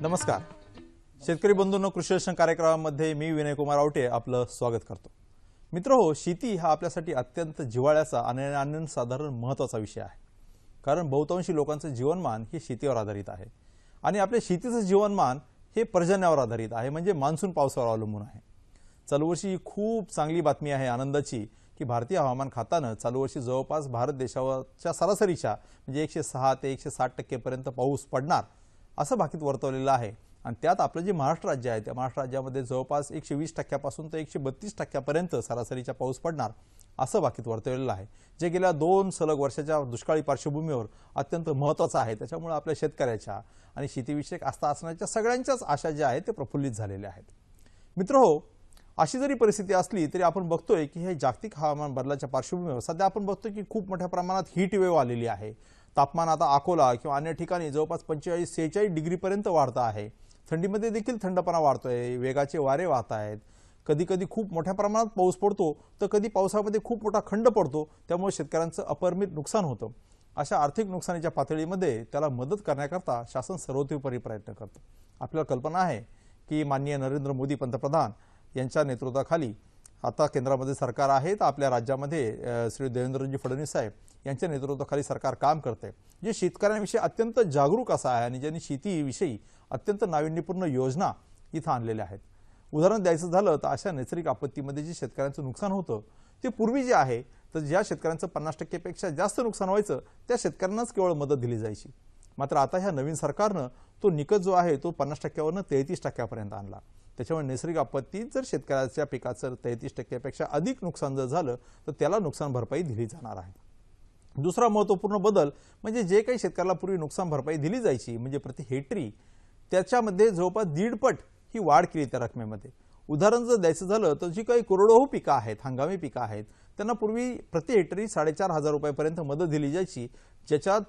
नमस्कार. शेतकरी बंधूंनो, कृषी दर्शन कार्यक्रमामध्ये मी विनय कुमार आवटे आपलं स्वागत करतो. मित्रहो, शेती हा आपल्यासाठी अत्यंत जिव्हाळ्याचा आणि अनन्यसाधारण महत्त्वाचा विषय आहे. कारण बहुतांशी लोकांचं जीवनमान हे शेतीवर आधारित आहे आणि आपल्या शेतीचं जीवनमान हे पर्जन्यावर आधारित आहे, म्हणजे मान्सून पावसावर अवलंबून आहे. चालू वर्षी खूप चांगली बातमी आहे आनंदाची की भारतीय हवामान खात्यानं चालू वर्षी जवळपास भारत देशाच्या सरासरीच्या म्हणजे 106 ते 160% पर्यंत पाऊस पडणार असं भाकीत वर्तवलेलं आहे. आणि त्यात आपलं जे महाराष्ट्र राज्य आहे त्या महाराष्ट्र राज्यामध्ये जवळपास 120% पासून ते 132% पर्यंत सरासरीचा पाऊस पडणार असं भाकीत वर्तवलेलं आहे, जे गेल्या 2 सलग वर्षाच्या दुष्काळी पार्श्वभूमीवर अत्यंत महत्त्वाचं आहे. त्याच्यामुळे आपल्या शेतकऱ्याच्या आणि शेतीविषयक आस्था असण्याच्या सगळ्यांच्याच आशा ज्या आहेत ते प्रफुल्लित झालेल्या आहेत. मित्रहो, अशी जरी परिस्थिती असली तरी आपण बघतोय की हे जागतिक हवामान बदलाच्या पार्श्वभूमीवर सध्या आपण बघतोय की खूप मोठ्या प्रमाणात हीट वेव्ह आलेली आहे. तापमान आता अकोला किंवा अन्य ठिकाणी जवळपास 45-46 डिग्रीपर्यंत वाढतं आहे. थंडीमध्ये देखील थंडपणा वाढतोय, वेगाचे वारे वाहत आहेत. कधी कधी खूप मोठ्या प्रमाणात पाऊस पडतो तर कधी पावसामध्ये खूप मोठा खंड पडतो, त्यामुळे शेतकऱ्यांचं अपरिमित नुकसान होतं. अशा आर्थिक नुकसानीच्या पातळीमध्ये त्याला मदत करण्याकरता शासन सर्वतोपरी प्रयत्न करतं. आपल्याला कल्पना आहे की माननीय नरेंद्र मोदी पंतप्रधान यांच्या नेतृत्वाखाली आता केंद्रामध्ये सरकार आहे, तर आपल्या राज्यामध्ये श्री देवेंद्रजी फडणवीस साहेब यांच्या नेतृत्वाखाली सरकार काम करते, जे शेतकऱ्यांविषयी अत्यंत जागरूक असा आहे आणि ज्यांनी शेतीविषयी अत्यंत नाविन्यपूर्ण योजना इथं आणलेल्या आहेत. उदाहरण द्यायचं झालं तर अशा नैसर्गिक आपत्तीमध्ये जे शेतकऱ्यांचं नुकसान होतं ते पूर्वी जे आहे तर ज्या शेतकऱ्यांचं 50% पेक्षा जास्त नुकसान व्हायचं त्या शेतकऱ्यांनाच केवळ मदत दिली जायची. मात्र आता ह्या नवीन सरकारनं तो निकष जो आहे तो 50%वरून 33% पर्यंत आणला. त्याच्यामुळे नैसर्गिक आपत्तीत जर शेतकऱ्याच्या पिकाचं 33% पेक्षा अधिक नुकसान जर झालं तर त्याला नुकसान भरपाई दिली जाणार आहे. दुसरा महत्त्वपूर्ण बदल म्हणजे जे काही शेतकऱ्याला पूर्वी नुकसान भरपाई दिली जायची म्हणजे प्रति हेक्टरी त्याच्यामध्ये जवळपास 1.5 पट ही वाढ केली त्या रकमेमध्ये. उदाहरण जर द्यायचं झालं तर जी काही कोरडवाहू पिकं आहेत, हंगामी पिकं आहेत, त्यांना पूर्वी प्रति हेक्टरी 4,500 रुपयापर्यंत मदत दिली जायची, ज्याच्यात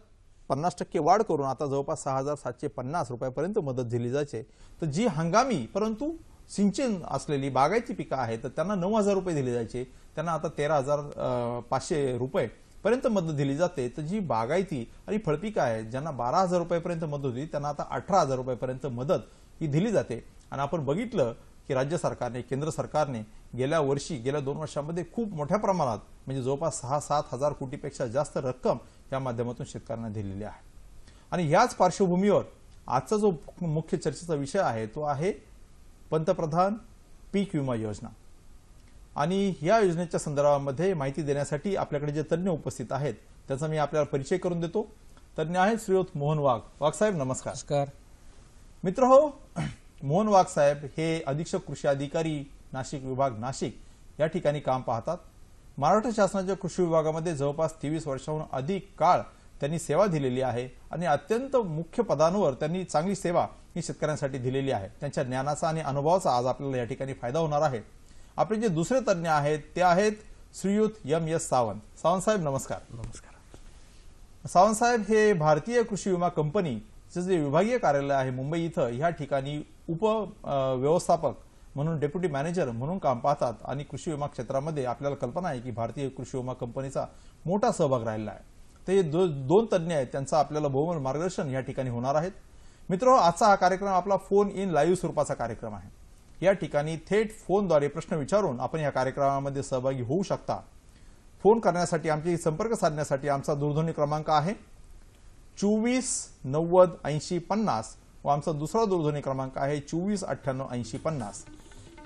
50% वाढ करून आता जवळपास 6,750 रुपयापर्यंत मदत दिली जायची. तर जी हंगामी परंतु सिंचन असलेली बागायती पिकं आहेत तर त्यांना 9,000 रुपये दिले जायचे, त्यांना आता 13,500 रुपये पर्यंत मदत दिली जाते. तर जी बागायती आणि फळपिकं आहेत ज्यांना 12,000 रुपयापर्यंत मदत होती त्यांना आता 18,000 रुपयापर्यंत मदत ही दिली जाते. आणि आपण बघितलं की राज्य सरकारने, केंद्र सरकारने गेल्या 2 वर्षांमध्ये खूप मोठ्या प्रमाणात म्हणजे जवळपास 6-7 हजार कोटीपेक्षा जास्त रक्कम या माध्यमातून शेतकऱ्यांना दिलेली आहे. आणि याच पार्श्वभूमीवर आजचा जो मुख्य चर्चेचा विषय आहे तो आहे पंतप्रधान पीक विमा योजना. आणि या योजनेच्या संदर्भामध्ये माहिती देण्यासाठी आपल्याकडे जे तज्ञ उपस्थित आहेत त्याचा मी आपल्याला परिचय करून देतो. तज्ञ आहेत श्रीयुत मोहन वाघ. वाघ साहेब नमस्कार. नमस्कार मित्रहो, मोहन वाघ साहेब हे अधीक्षक कृषी अधिकारी नाशिक विभाग नाशिक या ठिकाणी काम पाहतात. महाराष्ट्र शासनाच्या कृषी विभागामध्ये जवळपास 23 वर्षांहून अधिक काळ त्यांनी सेवा दिलेली आहे आणि अत्यंत मुख्य पदांवर त्यांनी चांगली सेवा ही शेतकऱ्यांसाठी दिलेली आहे. त्यांच्या ज्ञानाचा आणि अनुभवाचा आज आपल्याला या ठिकाणी फायदा होणार आहे. आपले जे दुसरे तज्ञ आहेत ते आहेत श्रीयुत M.S. सावंत. सावंत साहेब नमस्कार. नमस्कार. सावंत साहेब हे भारतीय कृषी विमा कंपनीचे जे विभागीय कार्यालय आहे मुंबई इथं या ठिकाणी उप व्यवस्थापक म्हणून डेप्युटी मॅनेजर म्हणून काम पाहतात आणि कृषी विमा क्षेत्रामध्ये आपल्याला कल्पना आहे की भारतीय कृषी विमा कंपनीचा मोठा सहभाग राहिला आहे. ते दोन तज्ञ आहेत, त्यांचा आपल्याला बहुमोल मार्गदर्शन या ठिकाणी होणार आहेत. मित्रांनो, आजचा हा कार्यक्रम आपला फोन इन लाईव्ह स्वरूपाचा कार्यक्रम आहे. या ठिकाणी थेट फोनद्वारे प्रश्न विचारून आपण या कार्यक्रमामध्ये सहभागी होऊ शकता. फोन करण्यासाठी आमची संपर्क साधण्यासाठी आमचा दूरध्वनी क्रमांक आहे 24 90 80 50 व आमचा दुसरा दूरध्वनी क्रमांक आहे 24 98 80 50.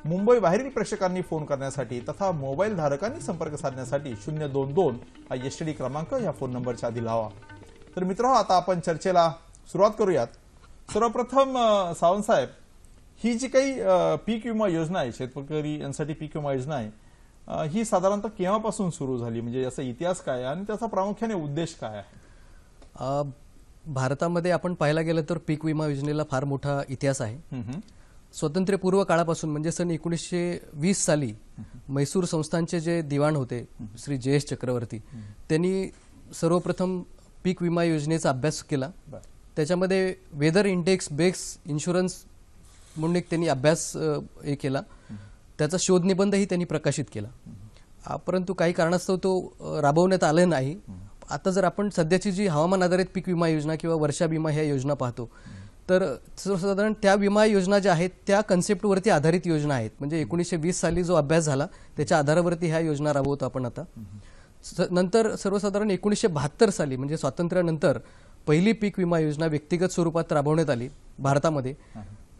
मुंबई बाहेरील प्रेक्षकांनी फोन करण्यासाठी तथा मोबाईल धारकांनी संपर्क साधण्यासाठी 022 हा एसटीडी क्रमांक या फोन नंबरच्या आधी लावा. तर मित्रांनो, आता आपण चर्चेला सुरुवात करूयात. सर्वप्रथम सावंत साहेब, ही जी काही पीक विमा योजना आहे, शेतकरी यांसाठी पीक विमा योजना आहे, ही साधारणतः केव्हापासून सुरू झाली, म्हणजे याचा इतिहास काय आणि त्याचा प्रामुख्याने उद्देश काय आहे? भारतामध्ये आपण पाहायला गेलं तर पीक विमा योजनेला फार मोठा इतिहास आहे. स्वातंत्र्यपूर्व काळापासून म्हणजे सन 1920 साली म्हैसूर संस्थानचे जे दिवाण होते श्री JS चक्रवर्ती, त्यांनी सर्वप्रथम पीक विमा योजनेचा अभ्यास केला. त्याच्यामध्ये वेदर इंडेक्स बेस्ड इन्शुरन्स म्हणून एक त्यांनी अभ्यास केला. त्याचा शोध निबंधही त्यांनी प्रकाशित केला. परंतु काही कारणास्तव तो राबवण्यात आला नाही. आता जर आपण सध्याची जी हवामान आधारित पीक विमा योजना किंवा वर्षा विमा ह्या योजना पाहतो तर सर्वसाधारण त्या विमा योजना ज्या आहेत त्या कन्सेप्टवरती आधारित योजना आहेत. म्हणजे 1920 साली जो अभ्यास झाला त्याच्या आधारावरती ह्या योजना राबवतो आपण आता. नंतर सर्वसाधारण 1972 साली म्हणजे स्वातंत्र्यानंतर पहिली पीक विमा योजना व्यक्तिगत स्वरूपात राबवण्यात आली भारतामध्ये.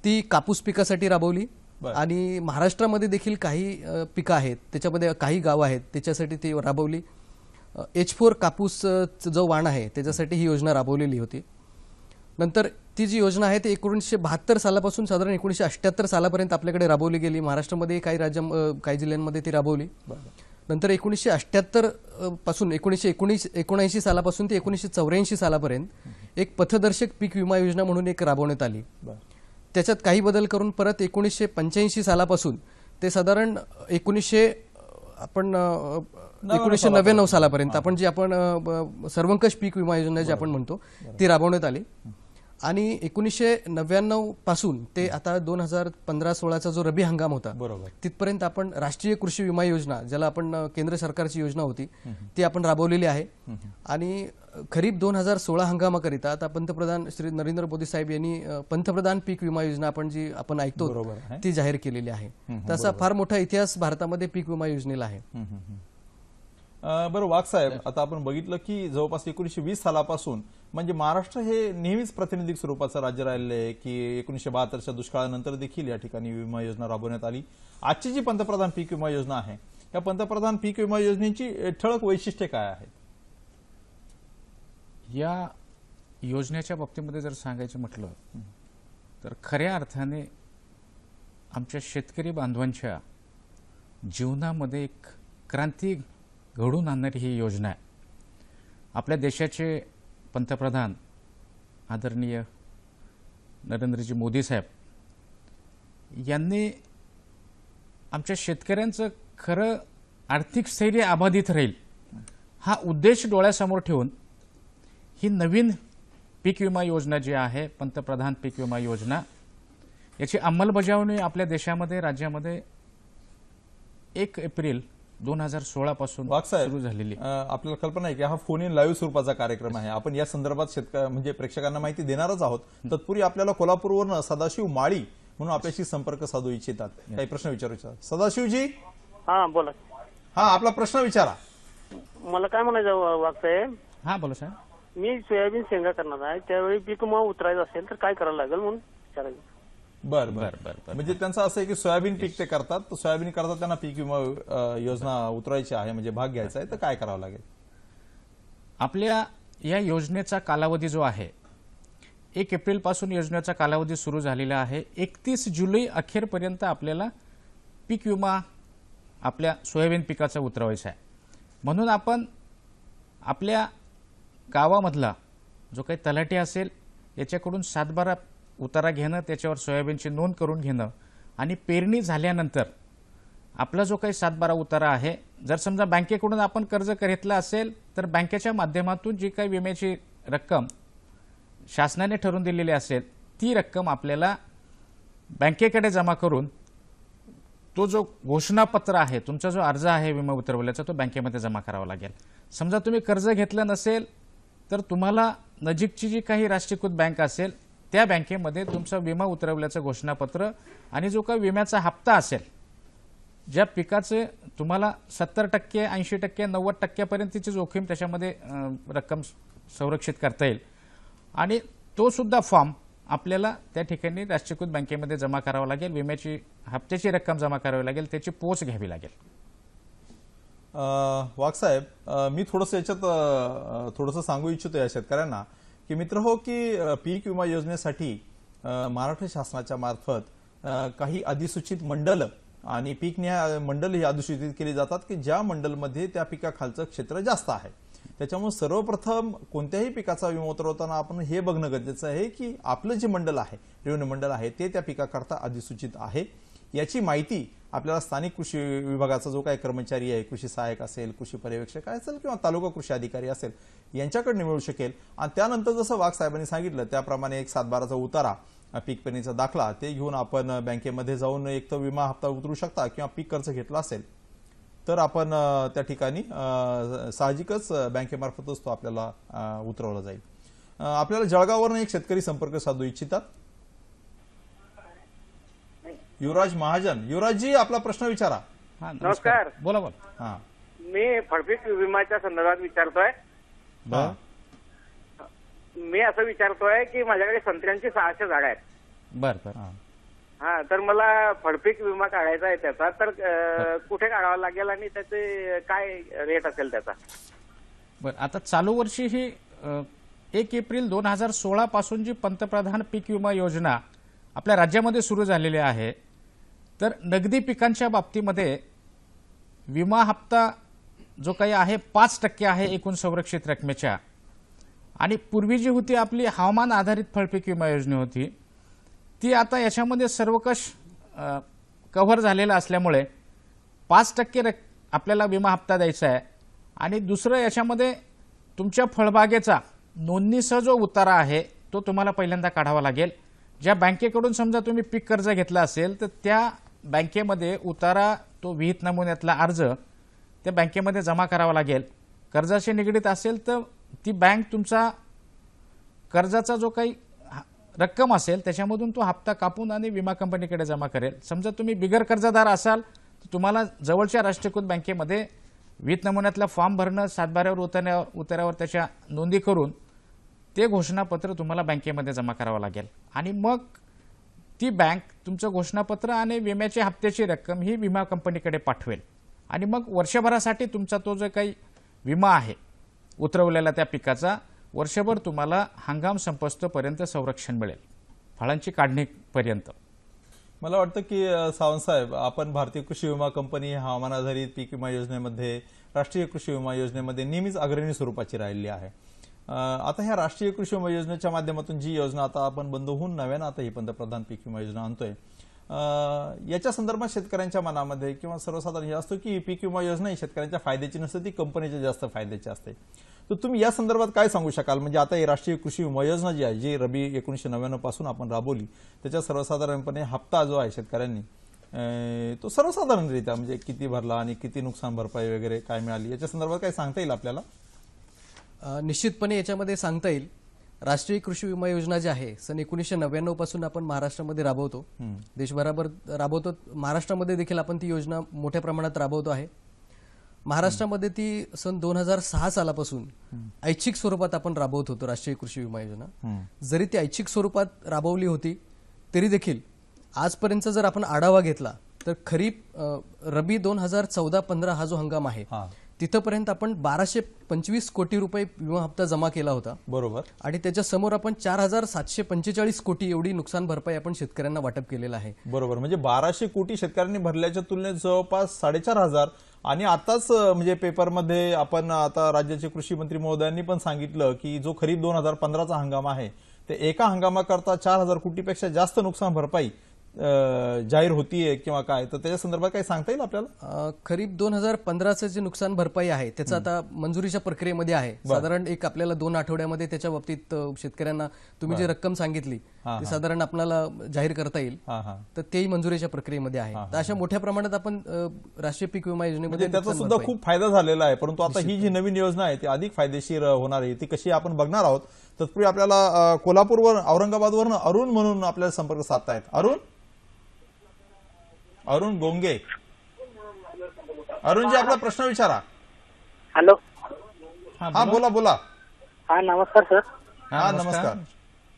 ती कापूस पिकासाठी राबवली आणि महाराष्ट्रामध्ये देखील काही पिकं आहेत त्याच्यामध्ये काही गावं आहेत त्याच्यासाठी ती राबवली. H4 कापूस जो वाण आहे त्याच्यासाठी ही योजना राबवलेली होती. नंतर ती जी योजना आहे ती 1972 सालापासून साधारण 1978 सालापर्यंत आपल्याकडे राबवली गेली. महाराष्ट्रामध्ये काही जिल्ह्यांमध्ये ती राबवली. नंतर 1978 पासून 1979 सालापासून ते 1984 सालापर्यंत एक पथदर्शक पीक विमा योजना म्हणून एक राबवण्यात आली. त्याच्यात काही बदल करून परत 1985 सालापासून ते साधारण 1999 सालापर्यंत आपण जी आपण सर्वंकष पीक विमा योजना जी आपण म्हणतो ती राबवण्यात आली. आणि 1999 पासून ते आता 2015-16चा जो रब्बी हंगाम होता तिथपर्यंत आपण राष्ट्रीय कृषी विमा योजना ज्याला आपण केंद्र सरकारची योजना होती ती आपण राबवलेली आहे. आणि खरीप 2016 हंगामाकरिता आता पंतप्रधान श्री नरेंद्र मोदी साहेब यांनी पंतप्रधान पीक विमा योजना आपण जी आपण ऐकतो ती जाहीर केलेली आहे. तसा फार मोठा इतिहास भारतामध्ये पीक विमा योजनेला आहे. बरं वाघ साहेब, आता आपण बघितलं की जवळपास 1920 सालापासून म्हणजे महाराष्ट्र हे नेहमीच प्रातिनिधिक स्वरूपाचं राज्य राहिलेलं आहे की 1972च्या दुष्काळानंतर देखील या ठिकाणी विमा योजना राबवण्यात आली. आजची जी पंतप्रधान पीक विमा योजना आहे या पंतप्रधान पीक विमा योजनेची ठळक वैशिष्ट्ये काय आहेत? या योजनेच्या बाबतीमध्ये जर सांगायचं म्हटलं तर खऱ्या अर्थाने आमच्या शेतकरी बांधवांच्या जीवनामध्ये एक क्रांती घडून आणणारी ही योजना आहे. आपल्या देशाचे पंतप्रधान आदरणीय नरेंद्रजी मोदी साहेब यांनी आमच्या शेतकऱ्यांचं खरं आर्थिक स्थैर्य अबाधित राहील हा उद्देश डोळ्यासमोर ठेवून ही नवीन पीक विमा योजना जी आहे पंतप्रधान पीक विमा योजना याची अंमलबजावणी आपल्या देशामध्ये राज्यामध्ये 1 एप्रिल 2016 पासून सुरू झालेली. आपल्याला कल्पना आहे की हा फोन इन लाईव्ह स्वरूपाचा कार्यक्रम आहे. आपण या संदर्भात म्हणजे प्रेक्षकांना माहिती देणारच आहोत. तत्पूर्वी आपल्याला कोल्हापूरवरून सदाशिव माळी म्हणून आपल्याशी संपर्क साधू इच्छितात. काही प्रश्न विचारू इच्छितात. सदाशिवजी, हा बोला. हा आपला प्रश्न विचारा. मला काय म्हणायचं वागतंय? हा बोला साहेब. मी सोयाबीन शेंगा करणार आहे त्यावेळी पीक विमा उतरायचं असेल तर काय करायला लागेल म्हणून विचारायचं. बर बर बर. म्हणजे त्यांचं असं आहे की सोयाबीन पीक ते करतात, तर सोयाबीन करतात त्यांना पीक विमा योजना उतरायची आहे म्हणजे भाग घ्यायचा आहे तर काय करावं लागेल? आपल्या या योजनेचा कालावधी जो आहे 1 एप्रिल पासून योजनेचा कालावधी सुरू झालेला आहे. 31 जुलै अखेरपर्यंत आपल्याला पीक विमा आपल्या सोयाबीन पिकाचा उतरवायचा आहे. म्हणून आपण आपल्या गावामधला जो काही तलाठी असेल याच्याकडून 7/12 उतारा घेणं, त्याच्यावर सोयाबीनची नोंद करून घेणं आणि पेरणी झाल्यानंतर आपला जो काही 7/12 उतारा आहे, जर समजा बँकेकडून आपण कर्ज घेतलं असेल तर बँकेच्या माध्यमातून जी काही विम्याची रक्कम शासनाने ठरवून दिलेली असेल ती रक्कम आपल्याला बँकेकडे जमा करून तो जो घोषणापत्र आहे, तुमचा जो अर्ज आहे विमा उतरवल्याचा तो बँकेमध्ये जमा करावा लागेल. समजा तुम्ही कर्ज घेतलं नसेल तर तुम्हाला नजीकची जी काही राष्ट्रीयकृत बँक असेल त्या बँकेमध्ये तुमचा विमा उतरवल्याचं घोषणापत्र आणि जो काही विम्याचा हप्ता असेल, ज्या पिकाचे तुम्हाला 70%, 80%, 90% जोखीम त्याच्यामध्ये रक्कम संरक्षित करता येईल आणि तो सुद्धा फॉर्म आपल्याला त्या ठिकाणी राष्ट्रीयकृत बँकेमध्ये जमा करावा लागेल. विम्याची हप्त्याची रक्कम जमा करावी लागेल, त्याची पोच घ्यावी लागेल. वाघ साहेब, मी थोडंसं सांगू इच्छितो या शेतकऱ्यांना की मित्र हो की पीक विमा योजनेसाठी महाराष्ट्र शासनाच्या मार्फत काही अधिसूचित मंडल आणि पीक निहाय मंडल ही अधिसूचित केली जातात की ज्या मंडलमध्ये त्या पिकाखालचं क्षेत्र जास्त आहे. त्याच्यामुळे सर्वप्रथम कोणत्याही पिकाचा विमा उतरवताना आपण हे बघणं गरजेचं आहे की आपलं जे मंडल आहे, रेव्हेन्यू मंडल आहे, ते त्या पिकाकरता अधिसूचित आहे. याची माहिती आपल्याला स्थानिक कृषी विभागाचा जो काही कर्मचारी आहे, कृषी सहाय्यक असेल, कृषी पर्यवेक्षक असेल किंवा तालुका कृषी अधिकारी असेल यांच्याकडे मिळू शकेल. आणि त्यानंतर जसं वाघ साहेबांनी सांगितलं त्याप्रमाणे एक 7/12चा उतारा, पीक पेरणीचा दाखला ते घेऊन आपण बँकेमध्ये जाऊन एक तर विमा हप्ता उतरू शकता किंवा पीक कर्ज घेतला असेल तर आपण त्या ठिकाणी साहजिकच बँकेमार्फतच तो आपल्याला उतरवला जाईल. आपल्याला जळगाववरून एक शेतकरी संपर्क साधू इच्छितात. युवराज महाजन. युवराजजी, आपला प्रश्न विचारा. हा नमस्कार. बोला बोला. हा मी फळपीक विम्याच्या संदर्भात विचारतोय. हा. मी असं विचारतोय की माझ्याकडे संत्र्यांची 600 झाडं आहेत. बर बर. हा. हा, तर मला फळपीक विमा काढायचा आहे त्याचा, तर कुठे काढावा लागेल आणि त्याचे काय रेट असेल त्याचा? बर, आता चालू वर्षी ही 1 एप्रिल 2016 पासून जी पंतप्रधान पीक विमा योजना आपल्या राज्यामध्ये सुरू झालेली आहे, तर नगदी पिकांच्या बाबतीमध्ये विमा हप्ता जो काही आहे 5% आहे एकूण संरक्षित रकमेच्या. आणि पूर्वी जी होती आपली हवामान आधारित फळपीक विमा योजना होती, ती आता याच्यामध्ये सर्वकष कव्हर झालेला असल्यामुळे 5% आपल्याला विमा हप्ता द्यायचा आहे. आणि दुसरं, याच्यामध्ये तुमच्या फळबागेचा नोंदणीसह जो उतारा आहे तो तुम्हाला पहिल्यांदा काढावा लागेल. ज्या बँकेकडून समजा तुम्ही पीक कर्ज घेतला असेल तर त्या बँकेमध्ये उतारा, तो विहित नमुन्यातला अर्ज त्या बँकेमध्ये जमा करावा लागेल. कर्जाशी निगडीत असेल तर ती बँक तुमचा कर्जाचा जो काही रक्कम असेल त्याच्यामधून तो हप्ता कापून आणि विमा कंपनीकडे जमा करेल. समजा तुम्ही बिगर कर्जदार असाल तर तुम्हाला जवळच्या राष्ट्रीयकृत बँकेमध्ये विहित नमुन्यातला फॉर्म भरणं, 7/12 उतार्यावर त्याच्या नोंदी करून ते घोषणापत्र तुम्हाला बँकेमध्ये जमा करावं लागेल. आणि मग ती बँक तुमचं घोषणापत्र आणि विम्याच्या हप्त्याची रक्कम ही विमा कंपनीकडे पाठवेल. आणि मग वर्षभरासाठी तुमचा तो जो काही विमा आहे उतरवलेला त्या पिकाचा, वर्षभर तुम्हाला हंगाम संपस्तोपर्यंत संरक्षण मिळेल, फळांची काढणीपर्यंत. मला वाटतं की सावंत साहेब, आपण भारतीय कृषी विमा कंपनी हवामान आधारित पीक विमा योजनेमध्ये, राष्ट्रीय कृषी विमा योजनेमध्ये नेहमीच अग्रणी स्वरूपाची राहिली आहे. आता ह्या राष्ट्रीय कृषी विमा योजनेच्या माध्यमातून जी योजना आता आपण बंद होऊन नव्यानं आता ही पंतप्रधान पीक विमा योजना आणतोय, याच्या संदर्भात शेतकऱ्यांच्या मनामध्ये किंवा सर्वसाधारण हे असतो की पीक विमा योजना ही शेतकऱ्यांच्या फायद्याची नसते, ती कंपनीच्या जास्त फायद्याची असते. तर तुम्ही या संदर्भात काय सांगू शकाल? म्हणजे आता ही राष्ट्रीय कृषी विमा योजना जी आहे, जी रबी 1999 पासून आपण राबवली, त्याच्या सर्वसाधारणपणे हप्ता जो आहे शेतकऱ्यांनी तो सर्वसाधारणरित्या म्हणजे किती भरला आणि किती नुकसान भरपाई वगैरे काय मिळाली, याच्या संदर्भात काय सांगता येईल आपल्याला? निश्चितपणे याच्यामध्ये सांगता येईल. राष्ट्रीय कृषी विमा योजना जी आहे सन 1999 पासून आपण महाराष्ट्रामध्ये राबवतो, देशभरावर राबवतो. महाराष्ट्रामध्ये देखील आपण ती योजना मोठ्या प्रमाणात राबवतो आहे. महाराष्ट्रामध्ये ती सन 2006 सालापासून ऐच्छिक स्वरूपात आपण राबवत होतो राष्ट्रीय कृषी विमा योजना. जरी ती ऐच्छिक स्वरूपात राबवली होती तरी देखील आजपर्यंत जर आपण आढावा घेतला तर खरीप रबी 2014-15 हा जो हंगाम आहे तिथपर्यंत आपण 1225 कोटी रुपये विमा हप्ता जमा केला होता. बरोबर. आणि त्याच्या समोर आपण 4745 कोटी एवढी नुकसान भरपाई आपण शेतकऱ्यांना वाटप केलेला आहे. बरोबर. म्हणजे 1200 कोटी शेतकऱ्यांनी भरल्याच्या तुलनेत जवळपास 4500. आणि आताच म्हणजे पेपरमध्ये आपण आता राज्याचे कृषी मंत्री महोदयांनी पण सांगितलं की जो खरीप 2015चा हंगाम आहे ते एका हंगामाकरता 4000 कोटीपेक्षा जास्त नुकसान भरपाई जाहीर होतीये किंवा काय, तर त्याच्या संदर्भात काही सांगता येईल आपल्याला? खरीप 2015चं जे नुकसान भरपाई आहे त्याचं आता मंजुरीच्या प्रक्रियेमध्ये आहे. साधारण एक आपल्याला 2 आठवड्यामध्ये त्याच्या बाबतीत शेतकऱ्यांना तुम्ही जी रक्कम सांगितली ती साधारण आपल्याला जाहीर करता येईल. तर तेही मंजुरीच्या प्रक्रियेमध्ये आहे. तर अशा मोठ्या प्रमाणात आपण राष्ट्रीय पीक विमा योजनेमध्ये त्याचा सुद्धा खूप फायदा झालेला आहे. परंतु आता ही जी नवीन योजना आहे ती अधिक फायदेशीर होणार आहे, ती कशी आपण बघणार आहोत. तत्पूर्वी आपल्याला कोल्हापूरवर, औरंगाबादवरून अरुण म्हणून आपल्याला संपर्क साधतायत. अरुण गोंगे, अरुणजी आपला प्रश्न विचारा. हॅलो. हा बोला. हा नमस्कार सर. हा नमस्कार.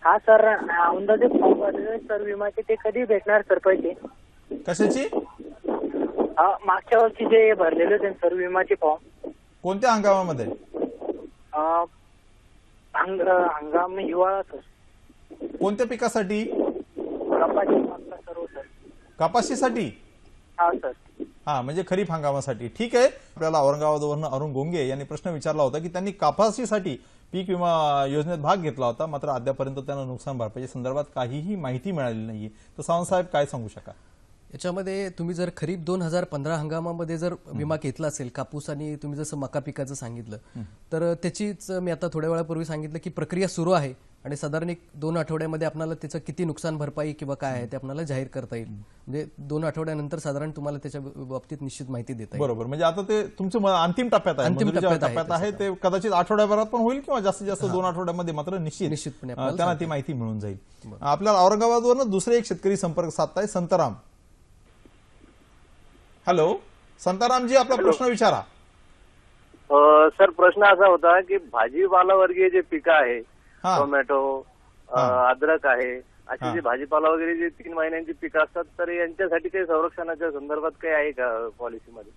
हा सर, अंदाजे फॉर्म भरले सर विमाचे, ते कधी भेटणार सर पैसे? कशाची? मागच्या वर्षी जे भरलेले होते सर विमाचे फॉर्म. कोणत्या हंगामामध्ये? हंगाम हिवाळा सर. कोणत्या पिकासाठी? सर. कपाशीसाठी? हा सर. हा, म्हणजे खरीप हंगामासाठी. ठीक आहे. आपल्याला औरंगाबादवरून अरुण गोंगे यांनी प्रश्न विचारला होता की त्यांनी कपाशीसाठी पीक विमा योजनेत भाग घेतला होता, मात्र अद्यापर्यंत त्यांना नुकसान भरपाईच्या संदर्भात काहीही माहिती मिळाली नाहीये. तर सावंत साहेब काय सांगू शकाल? याच्यामध्ये तुम्ही जर खरीप 2015 हंगामामध्ये जर विमा घेतला असेल कापूस आणि तुम्ही जसं मका पिकाचं सांगितलं, तर त्याचीच मी आता थोड्या वेळापूर्वी सांगितलं की प्रक्रिया सुरू आहे आणि साधारण 1-2 आठवड्यामध्ये आपल्याला त्याचं किती नुकसान भरपाई किंवा काय आहे ते आपल्याला जाहीर करता येईल. म्हणजे 2 आठवड्यानंतर साधारण तुम्हाला त्याच्या बाबतीत निश्चित माहिती देता येईल. बरोबर. म्हणजे आता ते तुमचं अंतिम टप्प्यात आहे, टप्प्यात आहे. ते कदाचित आठवड्याभरात पण होईल किंवा जास्तीत जास्त 2 आठवड्यामध्ये मात्र निश्चितपणे त्यांना ती माहिती मिळून जाईल. आपल्याला औरंगाबादवरून दुसरे एक शेतकरी संपर्क साधताय, संतराम. हॅलो, संतारामजी, आपला प्रश्न विचारा. सर, प्रश्न असा होता की भाजीपाला वर्गीय जे पिकं आहे, हा. टोमॅटो, अद्रक आहे, अशी हा. जी भाजीपाला वगैरे जे 3 महिन्यांची पिकं असतात, तर यांच्यासाठी काही संरक्षणाच्या संदर्भात काही आहे का पॉलिसीमध्ये?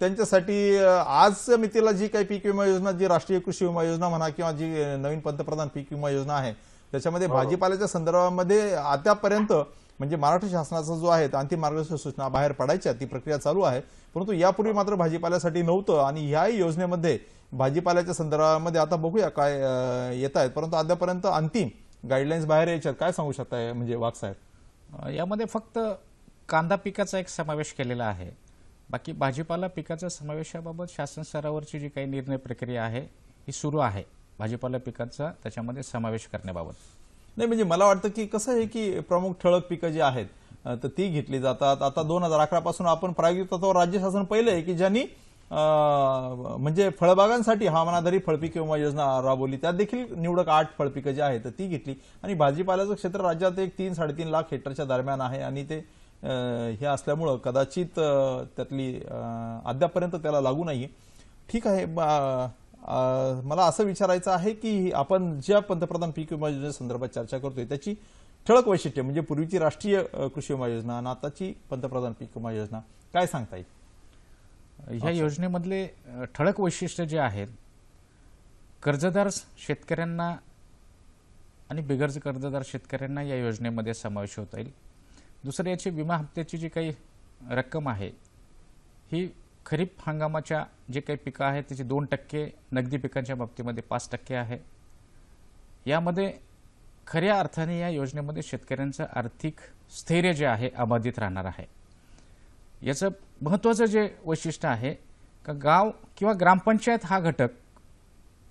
त्यांच्यासाठी आज मितीला जी काही पीक विमा योजना, जी राष्ट्रीय कृषी विमा योजना म्हणा किंवा जी नवीन पंतप्रधान पीक विमा योजना आहे, त्याच्यामध्ये भाजीपाल्याच्या संदर्भामध्ये आतापर्यंत म्हणजे महाराष्ट्र शासनाचा जो आहे अंतिम मार्गदर्शक सूचना बाहेर पडायच्या, ती प्रक्रिया चालू आहे. परंतु यापूर्वी मात्र भाजीपाल्यासाठी नव्हतं आणि ह्याही योजनेमध्ये भाजीपाल्याच्या संदर्भामध्ये आता बघूया काय येत आहेत. परंतु आतापर्यंत अंतिम गाईडलाईन्स बाहेर यायच्यात. काय सांगू शकताय म्हणजे वाघ साहेब? यामध्ये फक्त कांदा पिकाचा एक समावेश केलेला आहे. बाकी भाजीपाला पिकाच्या समावेशाबाबत शासन स्तरावरची जी काही निर्णय प्रक्रिया आहे ही सुरू आहे. भाजीपाला पिकाचा त्याच्यामध्ये समावेश करण्याबाबत नाही, म्हणजे मला वाटतं की कसं आहे की प्रमुख ठळक पिकं जी आहेत तर ती घेतली जातात. आता 2011 पासून आपण प्रायोगिक तत्वावर राज्य शासन पहिलं आहे की ज्यांनी म्हणजे फळबागांसाठी हवामानाधारित फळपीक विमा योजना राबवली. त्यात देखील निवडक 8 फळपिकं जी आहेत ती घेतली आणि भाजीपाल्याचं क्षेत्र राज्यात एक 3-3.5 लाख हेक्टरच्या दरम्यान आहे आणि ते हे असल्यामुळं कदाचित त्यातली अद्यापर्यंत त्याला लागू नाही. ठीक आहे, मला असं विचारायचं आहे की आपण ज्या पंतप्रधान पीक विमा योजनेसंदर्भात चर्चा करतोय त्याची ठळक वैशिष्ट्य म्हणजे पूर्वीची राष्ट्रीय कृषी विमा योजना आणि आताची पंतप्रधान पीक विमा योजना काय सांगता येईल? ह्या योजनेमधले ठळक वैशिष्ट्य जे आहेत, कर्जदार शेतकऱ्यांना आणि बिगर कर्जदार शेतकऱ्यांना या योजनेमध्ये समावेश होता येईल. दुसरं, याची विमा हप्त्याची जी काही रक्कम आहे ही खरीप हंगामाच्या जे काही पिकं आहेत त्याची 2%, नगदी पिकांच्या बाबतीमध्ये 5% आहे. यामध्ये खऱ्या अर्थाने या योजनेमध्ये शेतकऱ्यांचं आर्थिक स्थैर्य जे आहे अबाधित राहणार आहे. याचं महत्त्वाचं जे वैशिष्ट्य आहे का गाव किंवा ग्रामपंचायत हा घटक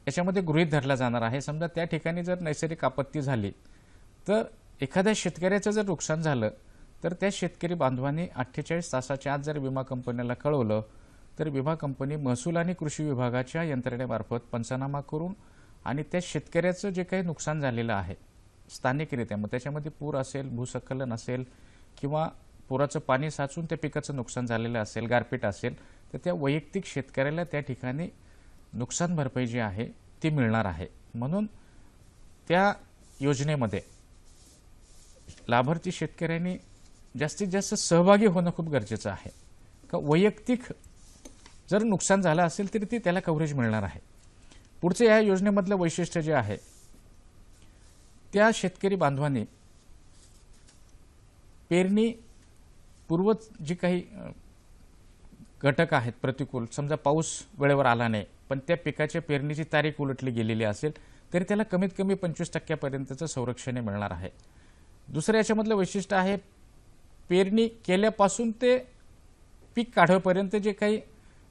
याच्यामध्ये गृहीत धरला जाणार आहे. समजा त्या ठिकाणी जर नैसर्गिक आपत्ती झाली तर एखाद्या शेतकऱ्याचं जर नुकसान झालं तर त्या शेतकरी बांधवांनी 48 तासाच्या आत जर विमा कंपनीला कळवलं तर विमा कंपनी महसूल आणि कृषी विभागाच्या यंत्रणेमार्फत पंचनामा करून आणि त्या शेतकऱ्याचं जे काही नुकसान झालेलं आहे स्थानिकरित्या, मग त्याच्यामध्ये पूर असेल, भूस्खलन असेल किंवा पुराचं पाणी साचून त्या पिकाचं नुकसान झालेलं असेल, गारपीट असेल, तर त्या वैयक्तिक शेतकऱ्याला त्या ठिकाणी नुकसान भरपाई जी आहे ती मिळणार आहे. म्हणून त्या योजनेमध्ये लाभार्थी शेतकऱ्यांनी जास्तीत जास्त सहभागी होणं खूप गरजेचं आहे. का वैयक्तिक जर नुकसान झालं असेल तरी ती त्याला कव्हरेज मिळणार आहे. पुढचं या योजनेमधलं वैशिष्ट्य जे आहे त्या शेतकरी बांधवांनी पेरणी पूर्व जी काही घटक आहेत प्रतिकूल, समजा पाऊस वेळेवर आला नाही पण त्या पिकाच्या पेरणीची तारीख उलटली गेलेली असेल तरी त्याला कमीत कमी 25% पर्यंतचं संरक्षण मिळणार आहे. दुसरं याच्यामधलं वैशिष्ट्य आहे पेरणी केल्यापासून ते पीक काढेपर्यंत जे काही